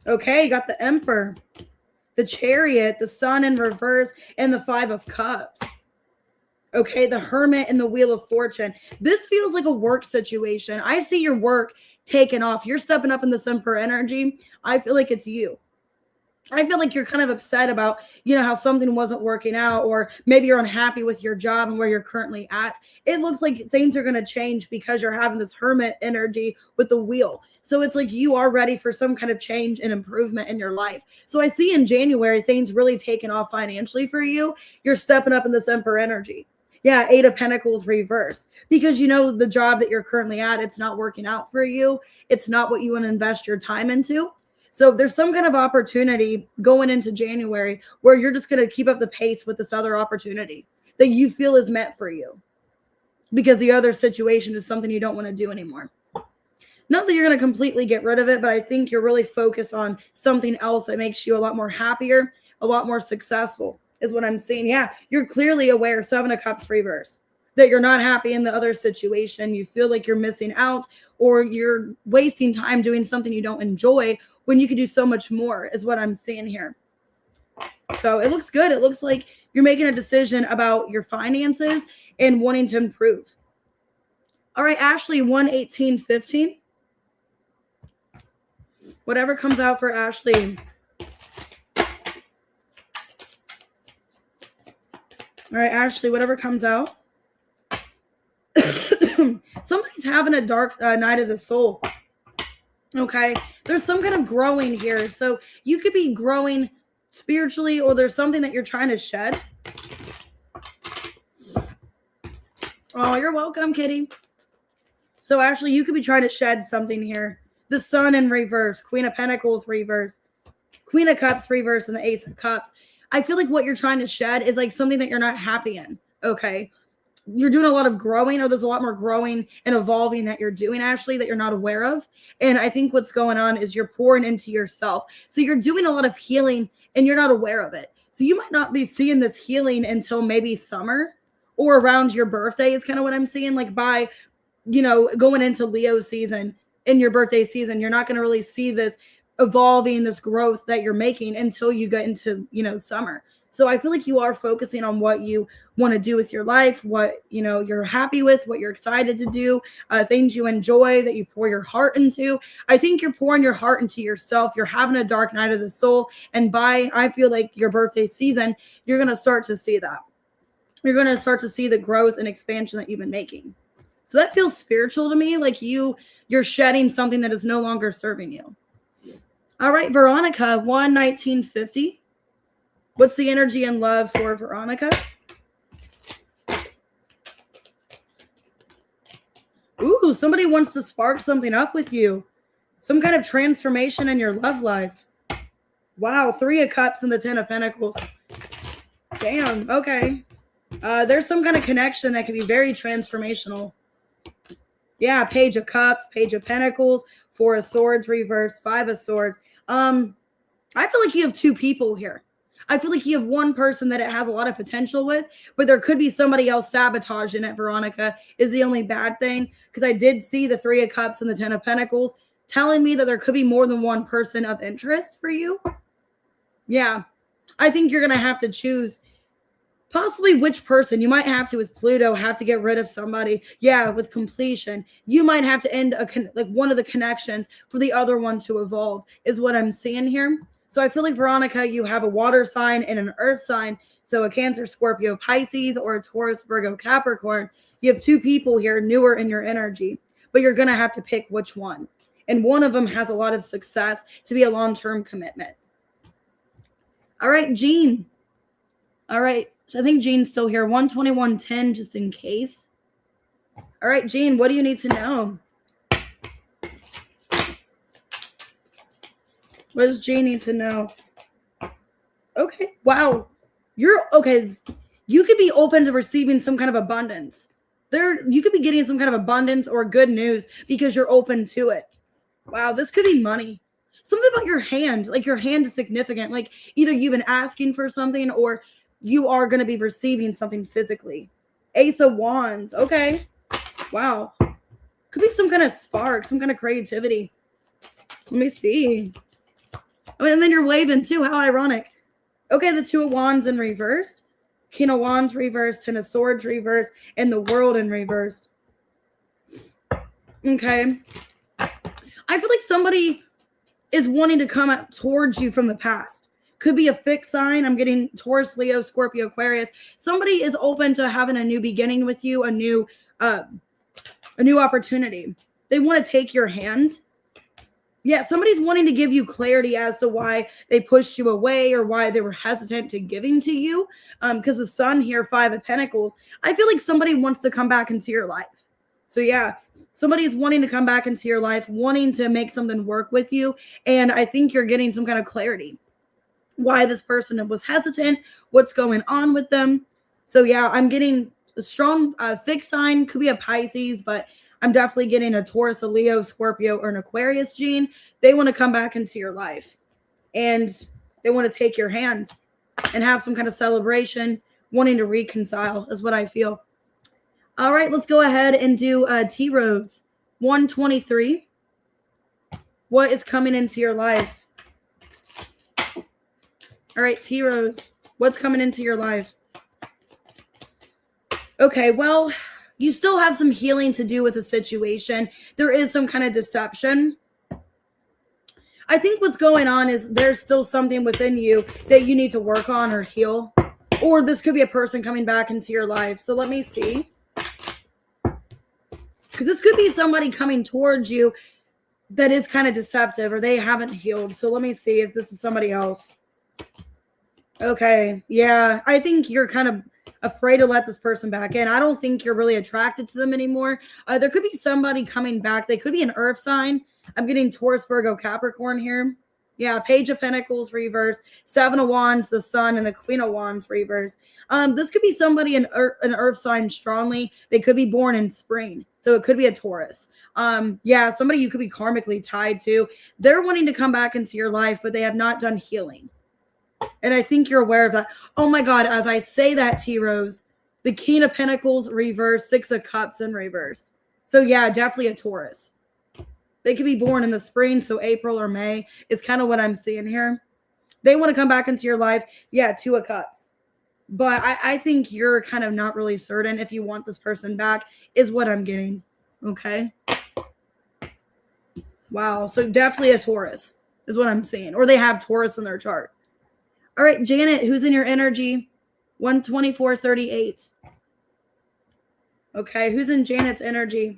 Okay, you got the Emperor, the Chariot, the Sun in reverse, and the Five of Cups. Okay, the Hermit and the Wheel of Fortune. This feels like a work situation. I see your work taken off. You're stepping up in this Emperor energy. I feel like it's you. I feel like you're kind of upset about, how something wasn't working out, or maybe you're unhappy with your job and where you're currently at. It looks like things are going to change because you're having this Hermit energy with the wheel. So it's like you are ready for some kind of change and improvement in your life. So I see in January, things really taking off financially for you. You're stepping up in this Emperor energy. Yeah, Eight of Pentacles reverse. Because the job that you're currently at, it's not working out for you. It's not what you want to invest your time into. So there's some kind of opportunity going into January where you're just going to keep up the pace with this other opportunity that you feel is meant for you. Because the other situation is something you don't want to do anymore. Not that you're going to completely get rid of it, but I think you're really focused on something else that makes you a lot more happier, a lot more successful. Is what I'm seeing. Yeah, you're clearly aware, Seven of Cups reverse, that you're not happy in the other situation. You feel like you're missing out or you're wasting time doing something you don't enjoy when you could do so much more, is what I'm seeing here. So it looks good. It looks like you're making a decision about your finances and wanting to improve. All right, Ashley, 11815. Whatever comes out for Ashley. All right, Ashley, whatever comes out. Somebody's having a dark night of the soul. Okay, there's some kind of growing here. So you could be growing spiritually, or there's something that you're trying to shed. Oh, you're welcome, Kitty. So Ashley, you could be trying to shed something here. The Sun in reverse, Queen of Pentacles reverse, Queen of Cups reverse, and the Ace of Cups. I feel like what you're trying to shed is like something that you're not happy in. Okay. You're doing a lot of growing, or there's a lot more growing and evolving that you're doing, Ashley, that you're not aware of. And I think what's going on is you're pouring into yourself. So you're doing a lot of healing and you're not aware of it. So you might not be seeing this healing until maybe summer or around your birthday is kind of what I'm seeing. Like by, going into Leo season, in your birthday season, you're not going to really see this evolving, this growth that you're making until you get into, summer. So I feel like you are focusing on what you want to do with your life, what, you're happy with, what you're excited to do, things you enjoy that you pour your heart into. I think you're pouring your heart into yourself. You're having a dark night of the soul. And I feel like your birthday season, you're going to start to see that. You're going to start to see the growth and expansion that you've been making. So that feels spiritual to me. Like you're shedding something that is no longer serving you. All right, Veronica, 11950. What's the energy and love for Veronica? Ooh, somebody wants to spark something up with you. Some kind of transformation in your love life. Wow, 3 of Cups and the 10 of Pentacles. Damn, okay. There's some kind of connection that can be very transformational. Yeah, Page of Cups, Page of Pentacles, 4 of Swords reverse, 5 of Swords. I feel like you have 2 people here. I feel like you have one person that it has a lot of potential with, but there could be somebody else sabotaging it, Veronica, is the only bad thing. Because I did see the 3 of Cups and the 10 of Pentacles telling me that there could be more than one person of interest for you. Yeah, I think you're going to have to choose possibly which person. You might have to, with Pluto, have to get rid of somebody. Yeah, with completion. You might have to end like one of the connections for the other one to evolve, is what I'm seeing here. So I feel like, Veronica, you have a water sign and an earth sign. So a Cancer, Scorpio, Pisces, or a Taurus, Virgo, Capricorn. You have 2 people here newer in your energy, but you're going to have to pick which one. And one of them has a lot of success to be a long-term commitment. All right, Jean. All right. So I think Jean's still here. 12110, just in case. All right, Jean, what do you need to know? What does Jean need to know? Okay. Wow. You're okay. You could be open to receiving some kind of abundance. You could be getting some kind of abundance or good news because you're open to it. Wow, this could be money. Something about your hand, like your hand is significant. Like either you've been asking for something or you are going to be receiving something physically. Ace of Wands. Okay. Wow. Could be some kind of spark, some kind of creativity. Let me see. I mean, and then you're waving too. How ironic. Okay, the 2 of Wands in reversed. King of Wands reversed. 10 of Swords reversed. And the World in reversed. Okay. I feel like somebody is wanting to come up towards you from the past. Could be a fixed sign. I'm getting Taurus, Leo, Scorpio, Aquarius. Somebody is open to having a new beginning with you, a new opportunity. They want to take your hand. Yeah, somebody's wanting to give you clarity as to why they pushed you away or why they were hesitant to giving to you. Because the Sun here, 5 of Pentacles, I feel like somebody wants to come back into your life. So yeah, somebody's wanting to come back into your life, wanting to make something work with you. And I think you're getting some kind of clarity. Why this person was hesitant, what's going on with them. So yeah, I'm getting a strong fixed sign. Could be a Pisces, but I'm definitely getting a Taurus, a Leo, Scorpio, or an Aquarius gene. They want to come back into your life and they want to take your hand and have some kind of celebration, wanting to reconcile is what I feel. All right, let's go ahead and do T Rose 123. What is coming into your life? All right, T Rose, what's coming into your life? Okay, well, you still have some healing to do with the situation. There is some kind of deception. I think what's going on is there's still something within you that you need to work on or heal. Or this could be a person coming back into your life. So let me see. Because this could be somebody coming towards you that is kind of deceptive or they haven't healed. So let me see if this is somebody else. Okay, yeah, I think you're kind of afraid to let this person back in. I don't think you're really attracted to them anymore. There could be somebody coming back. They could be an earth sign. I'm getting Taurus, Virgo, Capricorn here. Yeah, Page of Pentacles reverse, 7 of Wands, the Sun, and the Queen of Wands reverse. This could be somebody an earth sign strongly. They could be born in spring, so it could be a Taurus. Yeah, somebody you could be karmically tied to. They're wanting to come back into your life, but they have not done healing. And I think you're aware of that. Oh my God, as I say that, T Rose, the King of Pentacles reverse, 6 of Cups in reverse. So yeah, definitely a Taurus. They could be born in the spring, so April or May is kind of what I'm seeing here. They want to come back into your life. Yeah, 2 of Cups. But I think you're kind of not really certain if you want this person back, is what I'm getting. Okay. Wow. So definitely a Taurus is what I'm seeing. Or they have Taurus in their chart. All right, Janet, who's in your energy? 12438. Okay, who's in Janet's energy?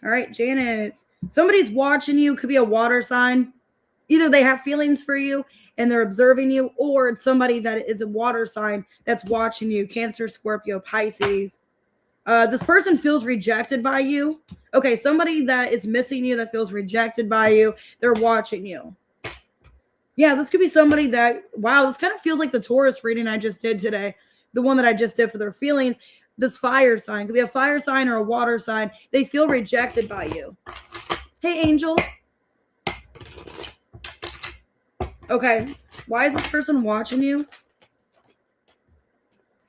All right, Janet. Somebody's watching you, could be a water sign. Either they have feelings for you and they're observing you, or it's somebody that is a water sign that's watching you. Cancer, Scorpio, Pisces. This person feels rejected by you. Okay, somebody that is missing you, that feels rejected by you, they're watching you. Yeah, this could be somebody that, wow, this kind of feels like the Taurus reading I just did today. The one that I just did for their feelings. This fire sign could be a fire sign or a water sign. They feel rejected by you. Hey, Angel. Okay, why is this person watching you?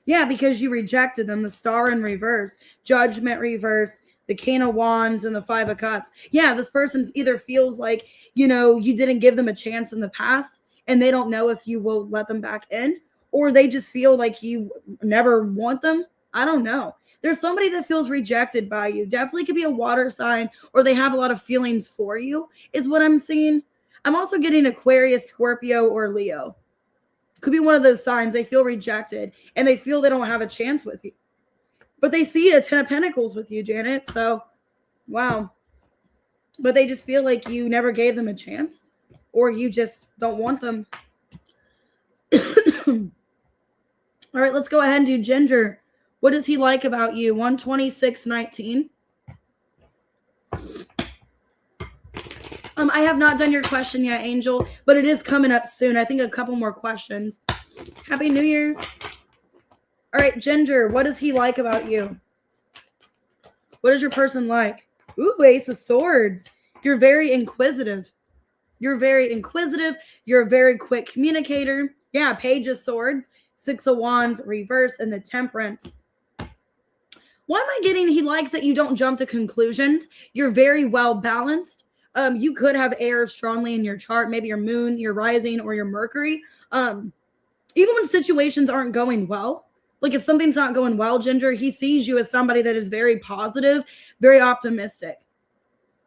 Yeah, because you rejected them. The Star in reverse, Judgment reverse, the King of Wands, and the Five of Cups. Yeah, this person either feels like, you didn't give them a chance in the past and they don't know if you will let them back in, or they just feel like you never want them. I don't know. There's somebody that feels rejected by you. Definitely could be a water sign, or they have a lot of feelings for you, is what I'm seeing. I'm also getting Aquarius, Scorpio, or Leo. Could be one of those signs. They feel rejected and they feel they don't have a chance with you. But they see a 10 of Pentacles with you, Janet. So, wow. But they just feel like you never gave them a chance, or you just don't want them. All right, let's go ahead and do Ginger. What does he like about you? 12619. I have not done your question yet, Angel, but it is coming up soon. I think a couple more questions. Happy New Year's. All right, Ginger, what does he like about you? What is your person like? Ooh, Ace of Swords. You're very inquisitive. You're very inquisitive. You're a very quick communicator. Yeah, Page of Swords, Six of Wands, reverse, and the Temperance. Why am I getting he likes that you don't jump to conclusions? You're very well balanced. You could have air strongly in your chart, maybe your moon, your rising, or your Mercury. Even when situations aren't going well, like if something's not going well, Ginger, he sees you as somebody that is very positive, very optimistic.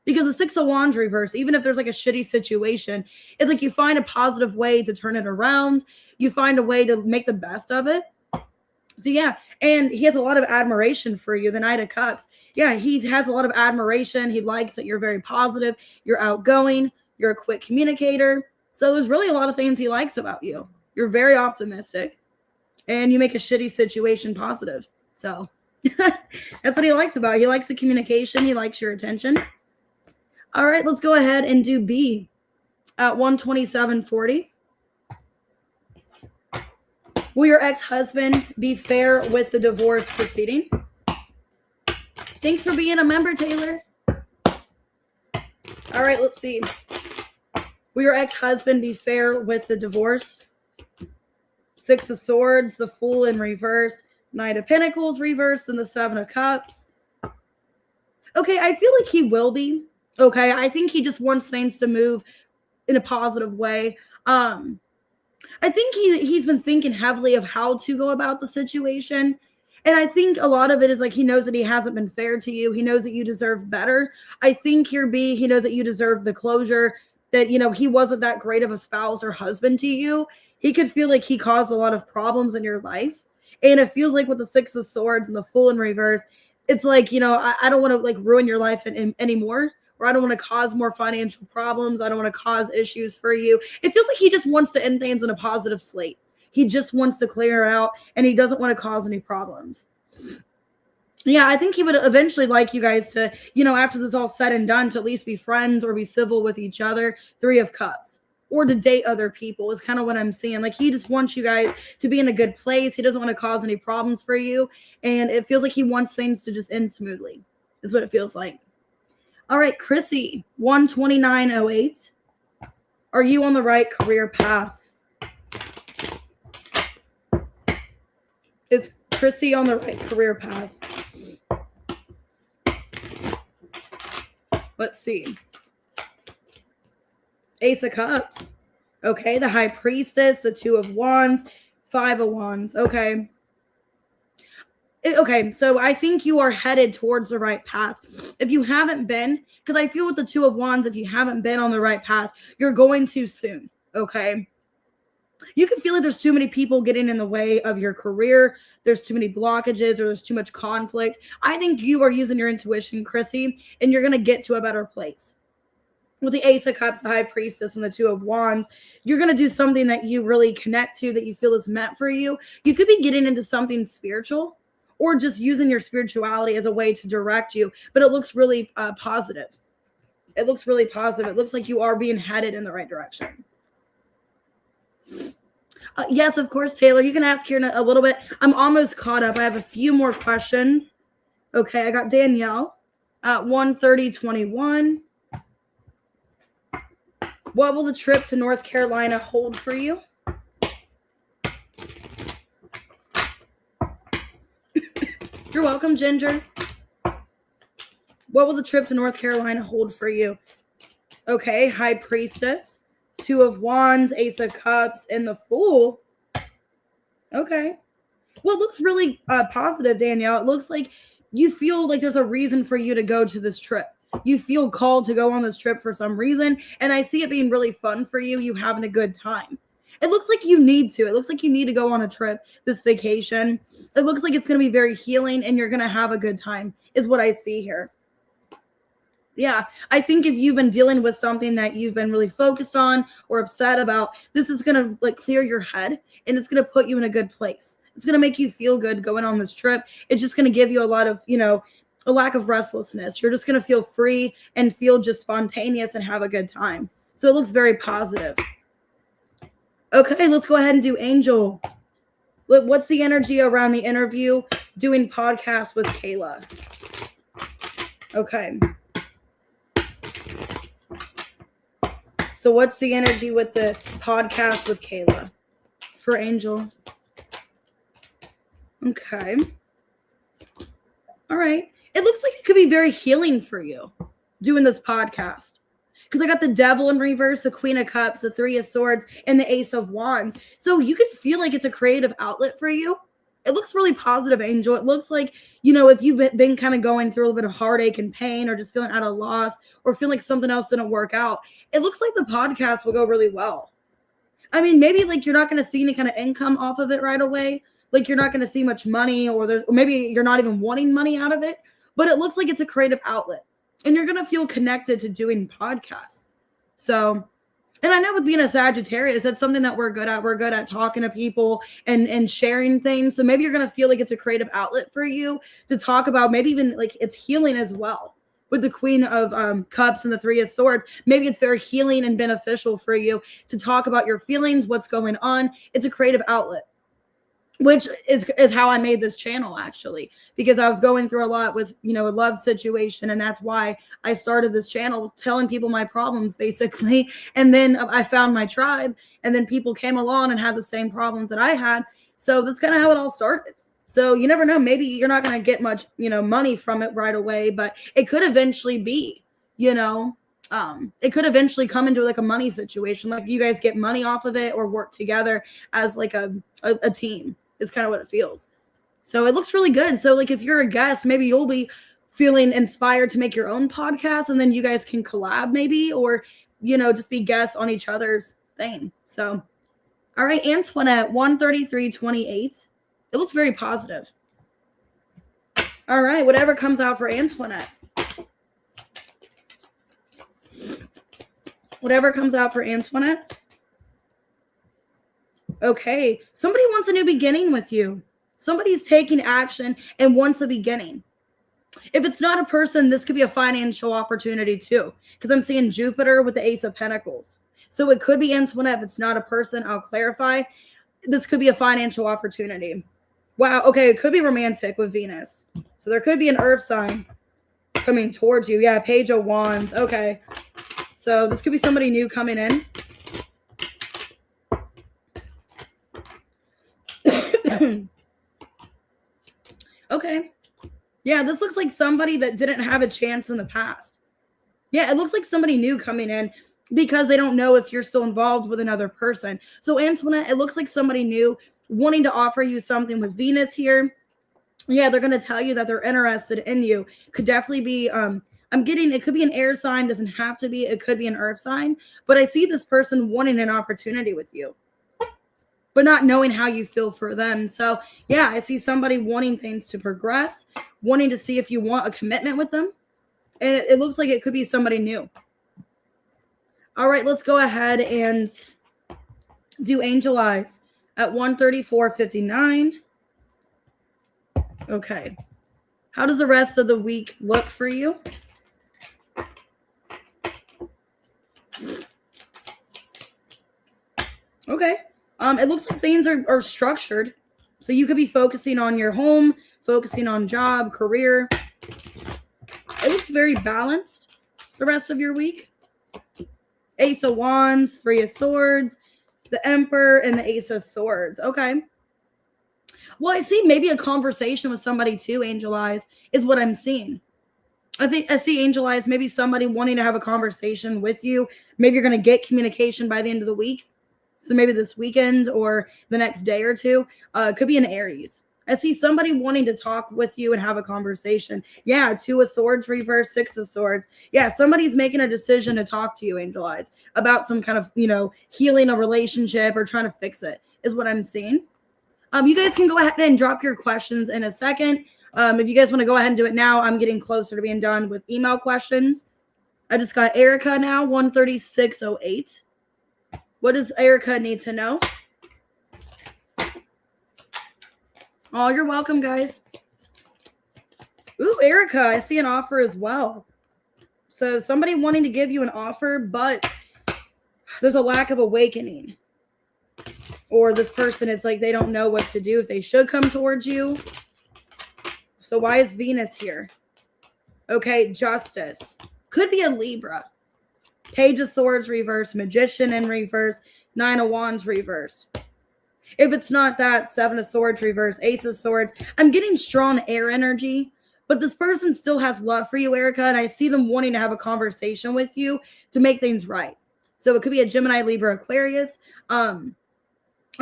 Because the Six of Wands reverse, even if there's like a shitty situation, it's like you find a positive way to turn it around. You find a way to make the best of it. So yeah, and he has a lot of admiration for you, the Knight of Cups. Yeah, he has a lot of admiration. He likes that you're very positive, you're outgoing, you're a quick communicator. So there's really a lot of things he likes about you. You're very optimistic, and you make a shitty situation positive. So that's what he likes about you. He likes the communication. He likes your attention. All right, let's go ahead and do B at 127.40. Will your ex-husband be fair with the divorce proceeding? Thanks for being a member, Taylor. All right, let's see. Will your ex-husband be fair with the divorce? Six of Swords, the Fool in reverse, Knight of Pentacles reverse, and the Seven of Cups. Okay, I feel like he will be. Okay, I think he just wants things to move in a positive way. I think he's been thinking heavily of how to go about the situation. And I think a lot of it is like he knows that he hasn't been fair to you. He knows that you deserve better. I think he knows that you deserve the closure, that, he wasn't that great of a spouse or husband to you. He could feel like he caused a lot of problems in your life. And it feels like with the Six of Swords and the Fool in reverse, it's like, I don't want to like ruin your life anymore. Or I don't want to cause more financial problems. I don't want to cause issues for you. It feels like he just wants to end things on a positive slate. He just wants to clear out, and he doesn't want to cause any problems. Yeah, I think he would eventually like you guys to, after this is all said and done, to at least be friends or be civil with each other. Three of Cups. Or to date other people is kind of what I'm seeing. Like he just wants you guys to be in a good place. He doesn't want to cause any problems for you. And it feels like he wants things to just end smoothly, is what it feels like. All right, Chrissy, 12908. Are you on the right career path? Is Chrissy on the right career path? Let's see. Ace of Cups. Okay, the High Priestess, the Two of Wands, Five of Wands. Okay. Okay, so I think you are headed towards the right path. If you haven't been, because I feel with the Two of Wands, if you haven't been on the right path, you're going too soon, okay? You can feel like there's too many people getting in the way of your career. There's too many blockages, or there's too much conflict. I think you are using your intuition, Chrissy, and you're going to get to a better place. with the Ace of Cups, the High Priestess, and the Two of Wands, you're going to do something that you really connect to, that you feel is meant for you. You could be getting into something spiritual or just using your spirituality as a way to direct you, but it looks really positive. It looks really positive. It looks like you are being headed in the right direction. Yes, of course, Taylor. You can ask here in a little bit. I'm almost caught up. I have a few more questions. Okay, I got Danielle at 1:30:21. What will the trip to North Carolina hold for you? You're welcome, Ginger. What will the trip to North Carolina hold for you? Okay, High Priestess, Two of Wands, Ace of Cups, and the Fool. Okay. Well, it looks really positive, Danielle. It looks like you feel like there's a reason for you to go to this trip. You feel called to go on this trip for some reason, and I see it being really fun for you. You having a good time. It looks like you need to. It looks like you need to go on a trip, this vacation. It looks like it's going to be very healing, and you're going to have a good time, is what I see here. Yeah, I think if you've been dealing with something that you've been really focused on or upset about, this is going to like clear your head, and it's going to put you in a good place. It's going to make you feel good going on this trip. It's just going to give you a lot of, a lack of restlessness. You're just going to feel free and feel just spontaneous and have a good time. So it looks very positive. Okay, let's go ahead and do Angel. What's the energy around the interview doing podcasts with Kayla? Okay. So what's the energy with the podcast with Kayla for Angel? Okay. All right. It looks like it could be very healing for you doing this podcast. Because I got the Devil in reverse, the Queen of Cups, the Three of Swords, and the Ace of Wands. So you could feel like it's a creative outlet for you. It looks really positive, Angel. It looks like, if you've been kind of going through a little bit of heartache and pain, or just feeling at a loss, or feeling like something else didn't work out, it looks like the podcast will go really well. I mean, maybe like you're not going to see any kind of income off of it right away. Like you're not going to see much money, or maybe you're not even wanting money out of it, but it looks like it's a creative outlet, and you're going to feel connected to doing podcasts. So, and I know with being a Sagittarius, that's something that we're good at. We're good at talking to people and sharing things. So maybe you're going to feel like it's a creative outlet for you to talk about, maybe even like it's healing as well. With the Queen of Cups and the Three of Swords, maybe it's very healing and beneficial for you to talk about your feelings, what's going on. It's a creative outlet, which is how I made this channel, actually, because I was going through a lot with, a love situation. And that's why I started this channel, telling people my problems, basically. And then I found my tribe, and then people came along and had the same problems that I had. So that's kind of how it all started. So you never know, maybe you're not going to get much, money from it right away, but it could eventually be, it could eventually come into like a money situation. Like you guys get money off of it or work together as like a team is kind of what it feels. So it looks really good. So like if you're a guest, maybe you'll be feeling inspired to make your own podcast, and then you guys can collab maybe, or, just be guests on each other's thing. So, all right, Antoinette, 1:33:28. It looks very positive. All right, whatever comes out for Antoinette. Whatever comes out for Antoinette. Okay, somebody wants a new beginning with you. Somebody's taking action and wants a beginning. If it's not a person, this could be a financial opportunity too, because I'm seeing Jupiter with the Ace of Pentacles. So it could be Antoinette. If it's not a person, I'll clarify. This could be a financial opportunity. Wow. Okay. It could be romantic with Venus. So there could be an earth sign coming towards you. Yeah. Page of Wands. Okay. So this could be somebody new coming in. Okay. Yeah. This looks like somebody that didn't have a chance in the past. Yeah. It looks like somebody new coming in because they don't know if you're still involved with another person. So Antoinette, it looks like somebody new wanting to offer you something with Venus here. Yeah, they're going to tell you that they're interested in you. Could definitely be, I'm getting, it could be an air sign, doesn't have to be, it could be an earth sign, but I see this person wanting an opportunity with you, but not knowing how you feel for them. So yeah, I see somebody wanting things to progress, wanting to see if you want a commitment with them. And it looks like it could be somebody new. All right, let's go ahead and do Angel Eyes at 134.59. Okay. How does the rest of the week look for you? Okay. It looks like things are structured. So you could be focusing on your home, focusing on job, career. It looks very balanced the rest of your week. Ace of Wands, Three of Swords, the Emperor, and the Ace of Swords. Okay. Well, I see maybe a conversation with somebody too, Angel Eyes, is what I'm seeing. I see Angel Eyes, maybe somebody wanting to have a conversation with you. Maybe you're going to get communication by the end of the week. So maybe this weekend or the next day or two. Could be an Aries. I see somebody wanting to talk with you and have a conversation. Yeah, Two of Swords reverse, Six of Swords. Yeah, somebody's making a decision to talk to you, Angel Eyes, about some kind of, healing a relationship or trying to fix it is what I'm seeing. You guys can go ahead and drop your questions in a second. If you guys want to go ahead and do it now, I'm getting closer to being done with email questions. I just got Erica now, 136.08. What does Erica need to know? Oh, you're welcome, guys. Ooh, Erica, I see an offer as well. So somebody wanting to give you an offer, but there's a lack of awakening. Or this person, it's like they don't know what to do, if they should come towards you. So why is Venus here? Okay, Justice. Could be a Libra. Page of Swords reverse, Magician in reverse, Nine of Wands reverse. If it's not that, Seven of Swords reverse, Ace of Swords. I'm getting strong air energy, but this person still has love for you, Erica, and I see them wanting to have a conversation with you to make things right. So it could be a Gemini, Libra, Aquarius. I'm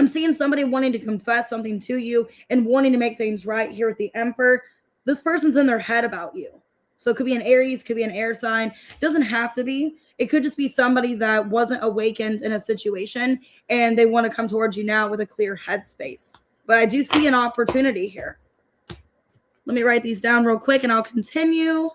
seeing somebody wanting to confess something to you and wanting to make things right here with the Emperor. This person's in their head about you. So it could be an Aries, could be an air sign. Doesn't have to be. It could just be somebody that wasn't awakened in a situation and they want to come towards you now with a clear headspace. But I do see an opportunity here. Let me write these down real quick and I'll continue.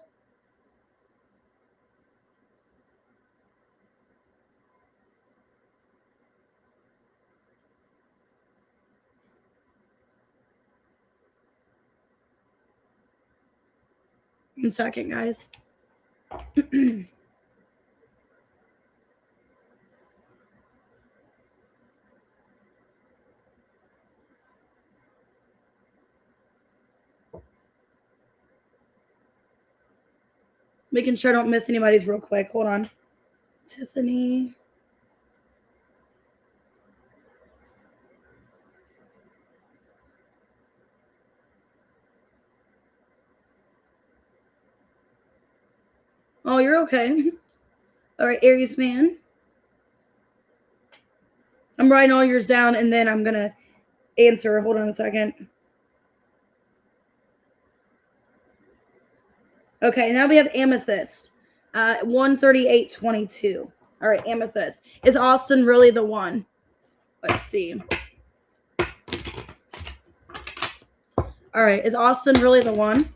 One second, guys. Making sure I don't miss anybody's real quick. Hold on. Tiffany. Oh, you're okay. All right, Aries man. I'm writing all yours down and then I'm going to answer. Hold on a second. Okay, now we have Amethyst. 138.22. All right, Amethyst. Is Austin really the one? Let's see. All right, is Austin really the one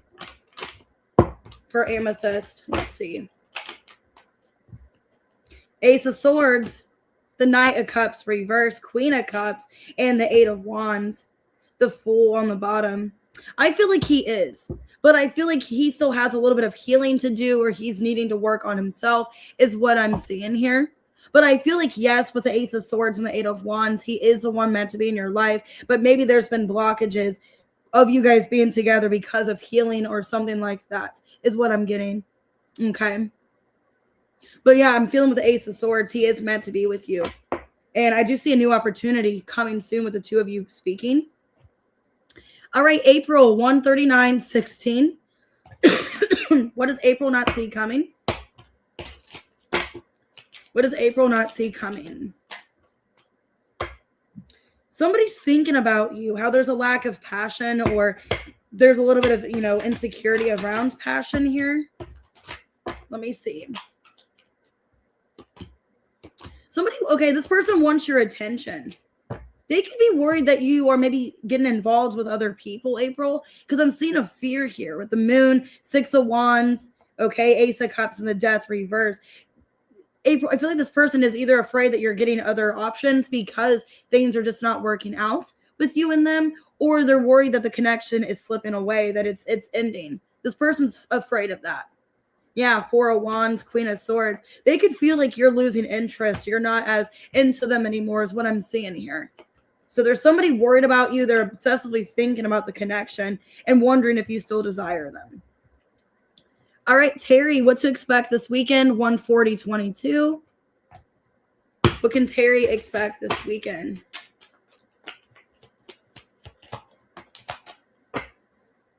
for Amethyst? Let's see. Ace of Swords, the Knight of Cups reverse, Queen of Cups, and the Eight of Wands, the Fool on the bottom. I feel like he is, but I feel like he still has a little bit of healing to do, or he's needing to work on himself is what I'm seeing here. But I feel like, yes, with the Ace of Swords and the Eight of Wands, he is the one meant to be in your life, but maybe there's been blockages of you guys being together because of healing or something like that is what I'm getting. Okay. But yeah, I'm feeling with the Ace of Swords, he is meant to be with you. And I do see a new opportunity coming soon with the two of you speaking. All right, April 139.16. What does April not see coming? What does April not see coming? Somebody's thinking about you, how there's a lack of passion or there's a little bit of, insecurity around passion here. Let me see. Okay, this person wants your attention. They could be worried that you are maybe getting involved with other people, April, because I'm seeing a fear here with the Moon, Six of Wands, okay, Ace of Cups, and the Death reverse. April, I feel like this person is either afraid that you're getting other options because things are just not working out with you and them, or they're worried that the connection is slipping away, that it's ending. This person's afraid of that. Yeah, Four of Wands, Queen of Swords. They could feel like you're losing interest. You're not as into them anymore is what I'm seeing here. So there's somebody worried about you. They're obsessively thinking about the connection and wondering if you still desire them. All right, Terry, what to expect this weekend? 140-22. What can Terry expect this weekend?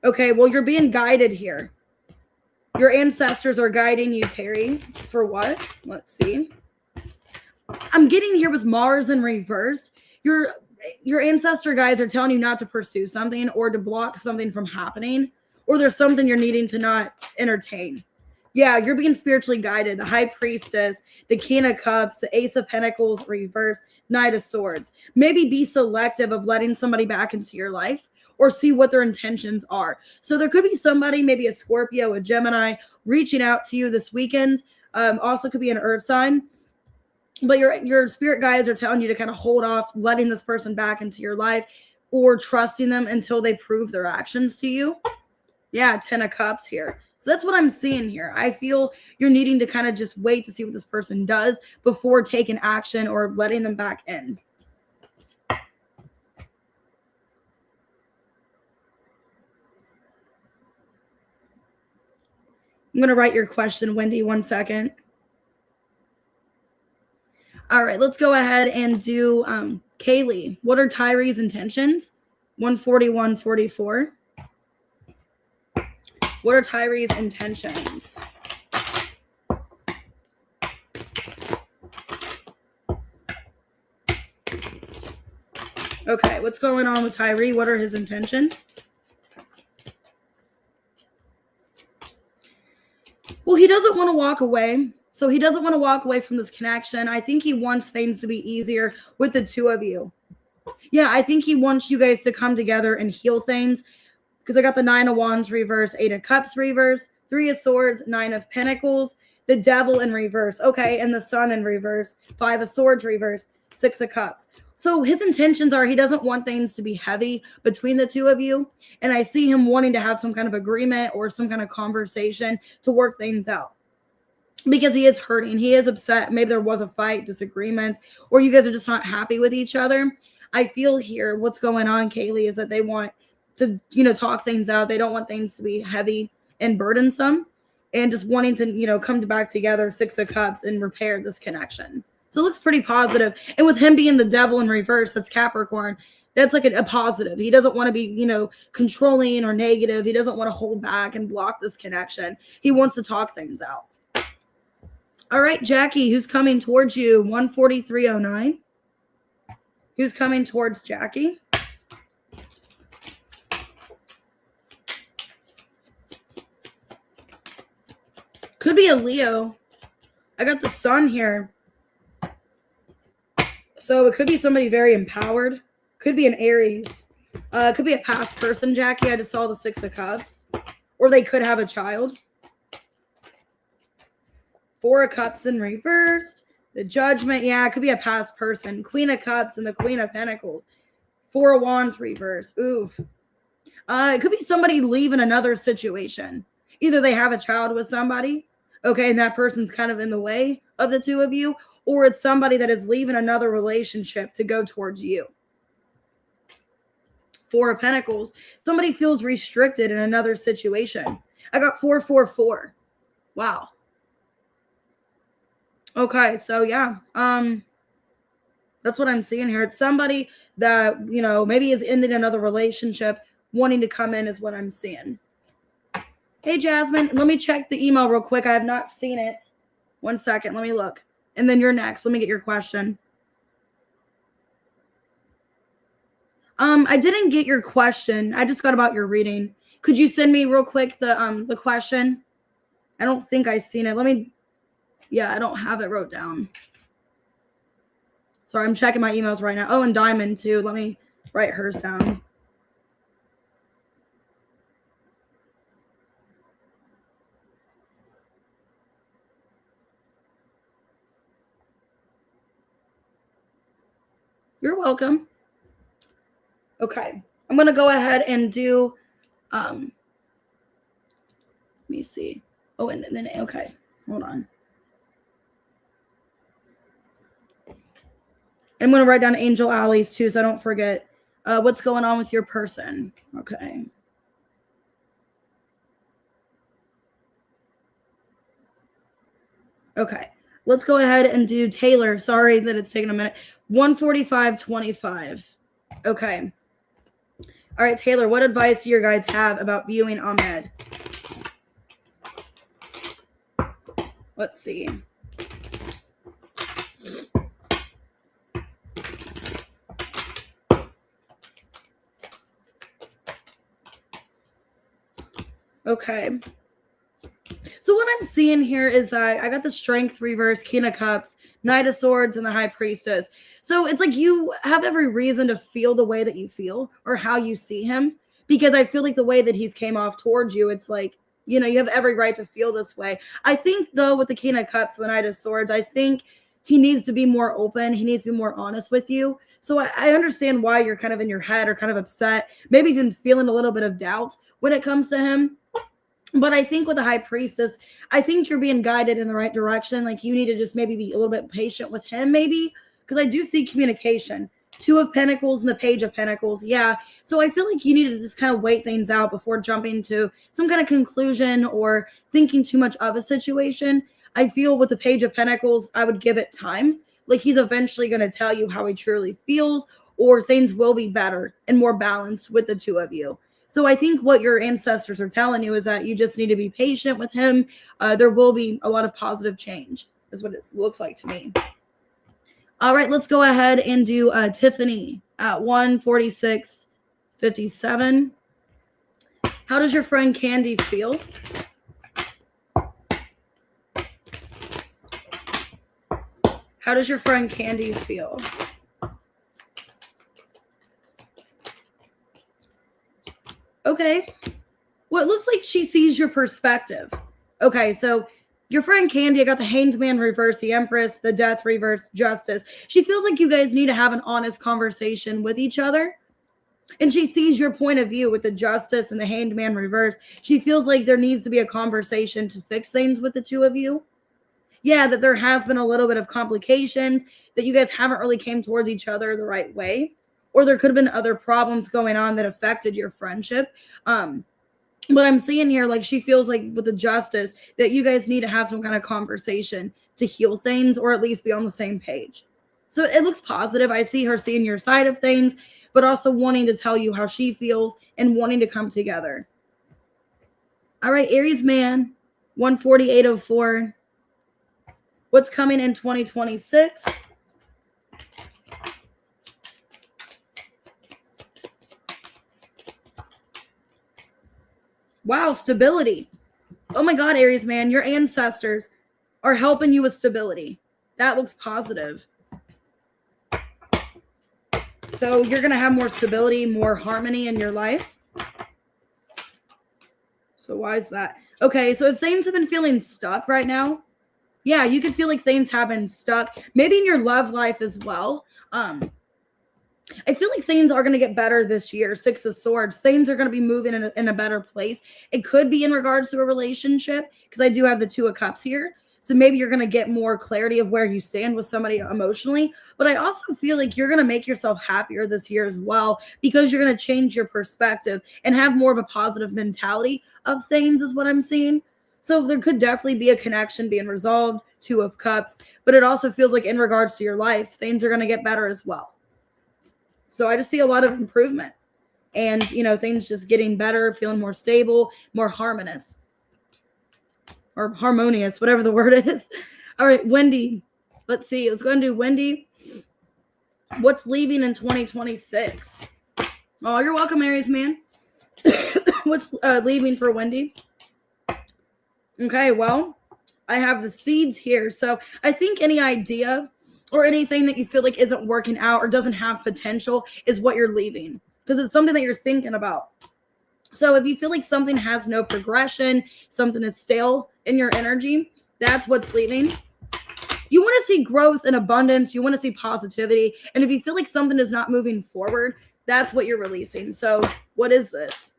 Okay, well, you're being guided here. Your ancestors are guiding you, Terry. For what? Let's see. I'm getting here with Mars in reverse. Your ancestor guys are telling you not to pursue something or to block something from happening, or there's something you're needing to not entertain. Yeah, you're being spiritually guided. The High Priestess, the King of Cups, the Ace of Pentacles reverse, Knight of Swords. Maybe be selective of letting somebody back into your life or see what their intentions are. So there could be somebody, maybe a Scorpio, a Gemini, reaching out to you this weekend. Also could be an earth sign. But your spirit guides are telling you to kind of hold off letting this person back into your life or trusting them until they prove their actions to you. Yeah, 10 of Cups here. So that's what I'm seeing here. I feel you're needing to kind of just wait to see what this person does before taking action or letting them back in. I'm going to write your question, Wendy, 1 second. All right, let's go ahead and do Kaylee. What are Tyree's intentions? 141-44. What are Tyree's intentions? Okay, what's going on with Tyree? What are his intentions? Well, he doesn't want to walk away. So he doesn't want to walk away from this connection. I think he wants things to be easier with the two of you. Yeah, I think he wants you guys to come together and heal things, because I got the 9 of Wands reverse, 8 of Cups reverse, 3 of Swords, 9 of Pentacles, the Devil in reverse. Okay, and the Sun in reverse, 5 of Swords reverse, 6 of Cups. So his intentions are he doesn't want things to be heavy between the two of you. And I see him wanting to have some kind of agreement or some kind of conversation to work things out, because he is hurting. He is upset. Maybe there was a fight, disagreement, or you guys are just not happy with each other. I feel here what's going on, Kaylee, is that they want to, talk things out. They don't want things to be heavy and burdensome, and just wanting to, come back together, 6 of Cups, and repair this connection. So it looks pretty positive. And with him being the Devil in reverse, that's Capricorn. That's like a positive. He doesn't want to be, controlling or negative. He doesn't want to hold back and block this connection. He wants to talk things out. All right, Jackie, who's coming towards you? 14309. Who's coming towards Jackie? Could be a Leo. I got the Sun here. So it could be somebody very empowered. Could be an Aries. Could be a past person, Jackie. I just saw the 6 of Cups. Or they could have a child. 4 of Cups in reversed. The Judgment. Yeah, it could be a past person. Queen of Cups and the Queen of Pentacles. 4 of Wands reversed. Oof. It could be somebody leaving another situation. Either they have a child with somebody, okay, and that person's kind of in the way of the two of you, or it's somebody that is leaving another relationship to go towards you. 4 of Pentacles. Somebody feels restricted in another situation. I got 444. Wow. Okay, so yeah, that's what I'm seeing here. It's somebody that, maybe is ending another relationship, wanting to come in is what I'm seeing. Hey, Jasmine, let me check the email real quick. I have not seen it. 1 second, let me look. And then you're next. Let me get your question. I didn't get your question. I just got about your reading. Could you send me real quick the question? I don't think I've seen it. Yeah, I don't have it wrote down. Sorry, I'm checking my emails right now. Oh, and Diamond too. Let me write hers down. You're welcome. Okay. I'm going to go ahead and do, let me see. Oh, and then, okay. Hold on. I'm going to write down Angel Alleys too, so I don't forget what's going on with your person. Okay. Okay. Let's go ahead and do Taylor. Sorry that it's taking a minute. 145.25. Okay. All right, Taylor, what advice do your guides have about viewing Ahmed? Let's see. Okay. So what I'm seeing here is that I got the Strength reverse, King of Cups, Knight of Swords, and the High Priestess. So it's like you have every reason to feel the way that you feel or how you see him, because I feel like the way that he's came off towards you, it's like, you know, you have every right to feel this way. I think, though, with the King of Cups, the Knight of Swords, I think he needs to be more open. He needs to be more honest with you. So I understand why you're kind of in your head or kind of upset, maybe even feeling a little bit of doubt when it comes to him. But I think with the High Priestess, I think you're being guided in the right direction. Like, you need to just maybe be a little bit patient with him, maybe, because I do see communication. 2 of Pentacles and the Page of Pentacles. Yeah. So I feel like you need to just kind of wait things out before jumping to some kind of conclusion or thinking too much of a situation. I feel with the Page of Pentacles, I would give it time. Like, he's eventually going to tell you how he truly feels, or things will be better and more balanced with the 2 of you. So I think what your ancestors are telling you is that you just need to be patient with him. There will be a lot of positive change, is what it looks like to me. All right, let's go ahead and do Tiffany at 146.57. How does your friend Candy feel? How does your friend Candy feel? Okay. Well, it looks like she sees your perspective. Okay, so your friend Candy, I got the Hanged Man reverse, the Empress, the Death reverse, Justice. She feels like you guys need to have an honest conversation with each other. And she sees your point of view with the Justice and the Hanged Man reverse. She feels like there needs to be a conversation to fix things with the 2 of you. Yeah, that there has been a little bit of complications, that you guys haven't really came towards each other the right way. Or there could have been other problems going on that affected your friendship. But I'm seeing here, like, she feels like with the Justice that you guys need to have some kind of conversation to heal things, or at least be on the same page. So it looks positive. I see her seeing your side of things, but also wanting to tell you how she feels and wanting to come together. All right, Aries man, 148.04. What's coming in 2026? Wow, stability. Oh my God, Aries man, your ancestors are helping you with stability. That looks positive. So you're going to have more stability, more harmony in your life. So why is that? Okay, so if things have been feeling stuck right now, yeah, you could feel like things have been stuck. Maybe in your love life as well. I feel like things are going to get better this year. 6 of Swords. Things are going to be moving in a better place. It could be in regards to a relationship, because I do have the 2 of Cups here. So maybe you're going to get more clarity of where you stand with somebody emotionally. But I also feel like you're going to make yourself happier this year as well, because you're going to change your perspective and have more of a positive mentality of things, is what I'm seeing. So there could definitely be a connection being resolved, 2 of Cups. But it also feels like in regards to your life, things are going to get better as well. So I just see a lot of improvement and, you know, things just getting better, feeling more stable, more harmonious or harmonious, whatever the word is. All right, Wendy, let's see. Let's go and do Wendy. What's leaving in 2026? Oh, you're welcome, Aries man. What's leaving for Wendy? Okay, well, I have the seeds here. So I think any idea or anything that you feel like isn't working out or doesn't have potential is what you're leaving, because it's something that you're thinking about. So if you feel like something has no progression, something is stale in your energy, that's what's leaving. You want to see growth and abundance. You want to see positivity. And if you feel like something is not moving forward, that's what you're releasing. So what is this?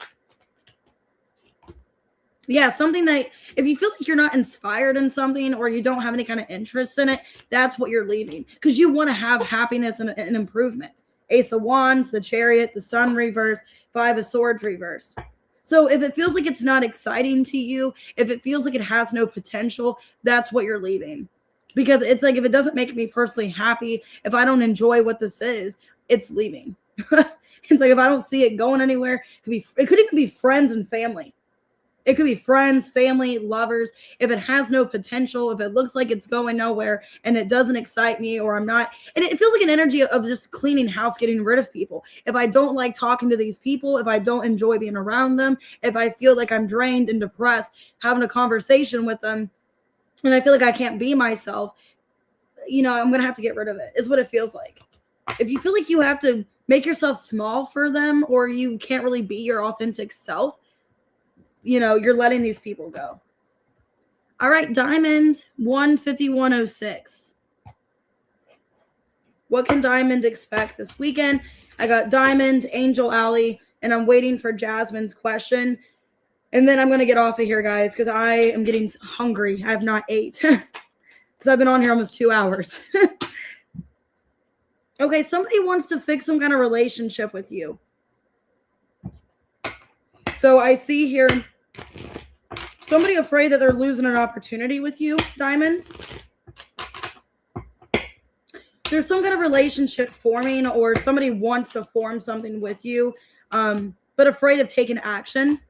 Yeah, something that if you feel like you're not inspired in something or you don't have any kind of interest in it, that's what you're leaving, because you want to have happiness and improvement. Ace of Wands, the Chariot, the Sun reversed, Five of Swords reversed. So if it feels like it's not exciting to you, if it feels like it has no potential, that's what you're leaving. Because it's like, if it doesn't make me personally happy, if I don't enjoy what this is, it's leaving. It's like, if I don't see it going anywhere, it could even be friends and family. It could be friends, family, lovers. If it has no potential, if it looks like it's going nowhere and it doesn't excite me, or I'm not, and it feels like an energy of just cleaning house, getting rid of people. If I don't like talking to these people, if I don't enjoy being around them, if I feel like I'm drained and depressed, having a conversation with them, and I feel like I can't be myself, I'm going to have to get rid of it, is what it feels like. If you feel like you have to make yourself small for them, or you can't really be your authentic self, you're letting these people go. All right, Diamond 15106. What can Diamond expect this weekend? I got Diamond, Angel Alley, and I'm waiting for Jasmine's question. And then I'm going to get off of here, guys, because I am getting hungry. I have not ate because I've been on here almost 2 hours. Okay, somebody wants to fix some kind of relationship with you. So I see here somebody afraid that they're losing an opportunity with you, Diamond. There's some kind of relationship forming, or somebody wants to form something with you, but afraid of taking action.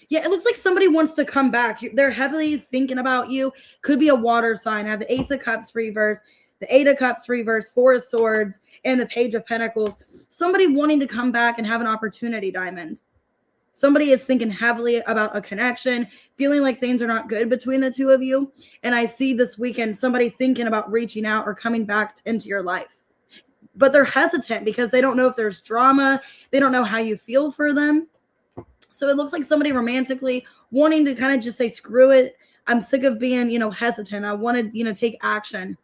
Yeah, it looks like somebody wants to come back. They're heavily thinking about you. Could be a water sign. I have the Ace of Cups reverse, the Eight of Cups reverse, Four of Swords, and the Page of Pentacles. Somebody wanting to come back and have an opportunity, Diamond. Somebody is thinking heavily about a connection, feeling like things are not good between the two of you. And I see this weekend somebody thinking about reaching out or coming back into your life. But they're hesitant because they don't know if there's drama. They don't know how you feel for them. So it looks like somebody romantically wanting to kind of just say, screw it. I'm sick of being, hesitant. I want to, take action.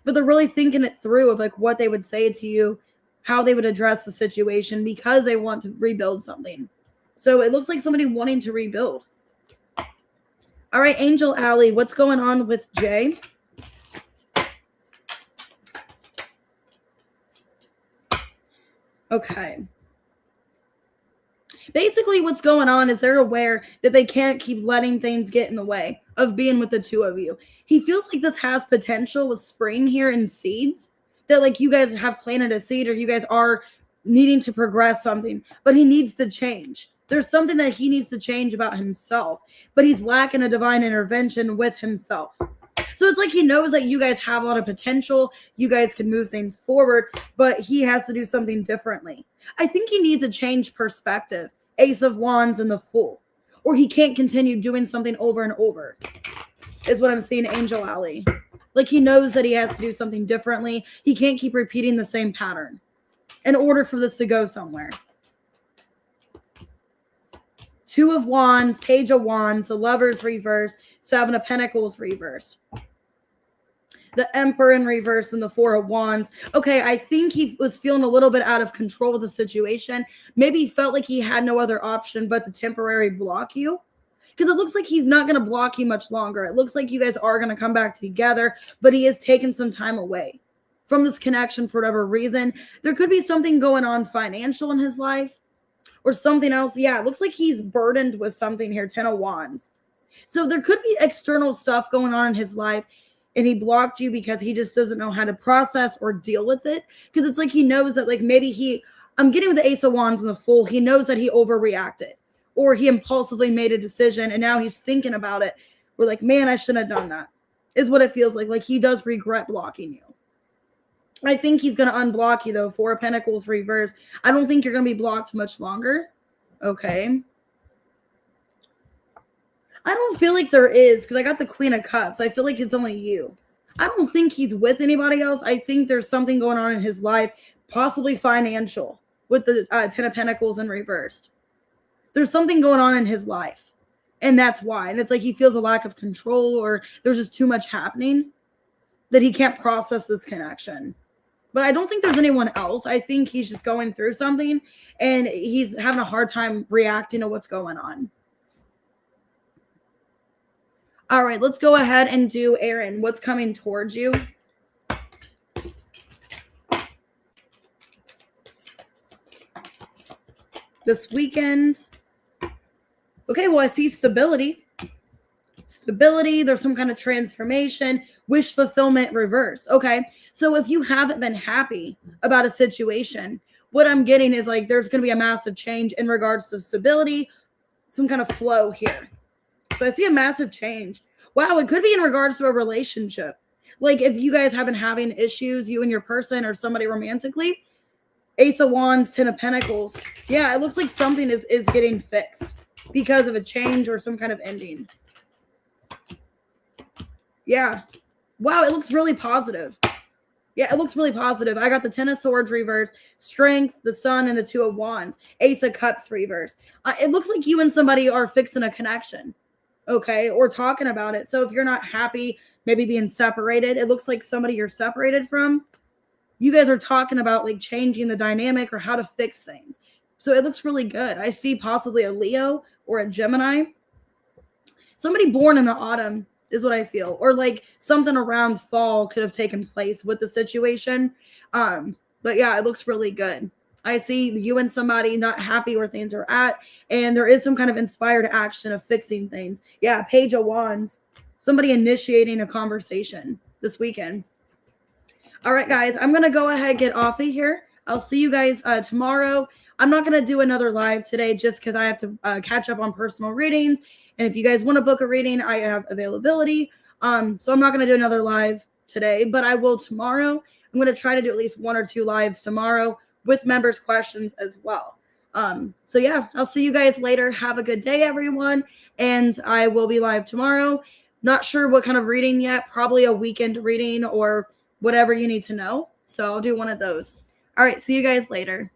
But they're really thinking it through of like what they would say to you, how they would address the situation, because they want to rebuild something. So it looks like somebody wanting to rebuild. All right, Angel Alley, what's going on with Jay? Okay. Basically, what's going on is they're aware that they can't keep letting things get in the way of being with the two of you. He feels like this has potential with spring here in seeds, that like you guys have planted a seed, or you guys are needing to progress something, but he needs to change. There's something that he needs to change about himself, but he's lacking a divine intervention with himself. So it's like he knows that you guys have a lot of potential. You guys can move things forward, but he has to do something differently. I think he needs a change perspective. Ace of Wands and the Fool. Or he can't continue doing something over and over, is what I'm seeing, Angel Alley. Like he knows that he has to do something differently. He can't keep repeating the same pattern in order for this to go somewhere. Two of Wands, Page of Wands, the Lovers reverse, Seven of Pentacles reversed. The Emperor in reverse, and the Four of Wands. Okay, I think he was feeling a little bit out of control of the situation. Maybe he felt like he had no other option but to temporarily block you. Because it looks like he's not going to block you much longer. It looks like you guys are going to come back together, but he is taking some time away from this connection for whatever reason. There could be something going on financial in his life or something else. Yeah, it looks like he's burdened with something here, Ten of Wands. So there could be external stuff going on in his life, and he blocked you because he just doesn't know how to process or deal with it. Because it's like he knows that like maybe I'm getting with the Ace of Wands and the Fool, he knows that he overreacted or he impulsively made a decision and now he's thinking about it. We're like, man, I shouldn't have done that, is what it feels like. Like he does regret blocking you. I think he's going to unblock you though. Four of Pentacles reverse. I don't think you're going to be blocked much longer. Okay. I don't feel like there is, because I got the Queen of Cups. I feel like it's only you. I don't think he's with anybody else. I think there's something going on in his life, possibly financial, with the Ten of Pentacles in reversed. There's something going on in his life, and that's why. And it's like he feels a lack of control, or there's just too much happening. that he can't process this connection. But I don't think there's anyone else. I think he's just going through something and he's having a hard time reacting to what's going on. All right, let's go ahead and do Aaron. What's coming towards you? This weekend. Okay, well, I see stability. Stability, there's some kind of transformation, wish fulfillment reverse. Okay, so if you haven't been happy about a situation, what I'm getting is like there's going to be a massive change in regards to stability, some kind of flow here. So I see a massive change. Wow, it could be in regards to a relationship. Like if you guys have been having issues, you and your person or somebody romantically, Ace of Wands, 10 of Pentacles. Yeah, it looks like something is getting fixed because of a change or some kind of ending. Yeah. Wow, it looks really positive. Yeah, it looks really positive. I got the 10 of Swords reverse, Strength, the Sun, and the 2 of Wands. Ace of Cups reverse. It looks like you and somebody are fixing a connection, okay, or talking about it. So if you're not happy, maybe being separated, it looks like somebody you're separated from, you guys are talking about like changing the dynamic or how to fix things. So it looks really good. I see possibly a Leo or a Gemini. Somebody born in the autumn is what I feel, or like something around fall could have taken place with the situation. But yeah, it looks really good. I see you and somebody not happy where things are at, and there is some kind of inspired action of fixing things. Yeah, Page of Wands, somebody initiating a conversation this weekend. All right, guys, I'm going to go ahead and get off of here. I'll see you guys tomorrow. I'm not going to do another live today just because I have to catch up on personal readings. And if you guys want to book a reading, I have availability. So I'm not going to do another live today, but I will tomorrow. I'm going to try to do at least 1 or 2 lives tomorrow with members' questions as well. So yeah, I'll see you guys later. Have a good day, everyone. And I will be live tomorrow. Not sure what kind of reading yet. Probably a weekend reading or whatever you need to know. So I'll do one of those. All right. See you guys later.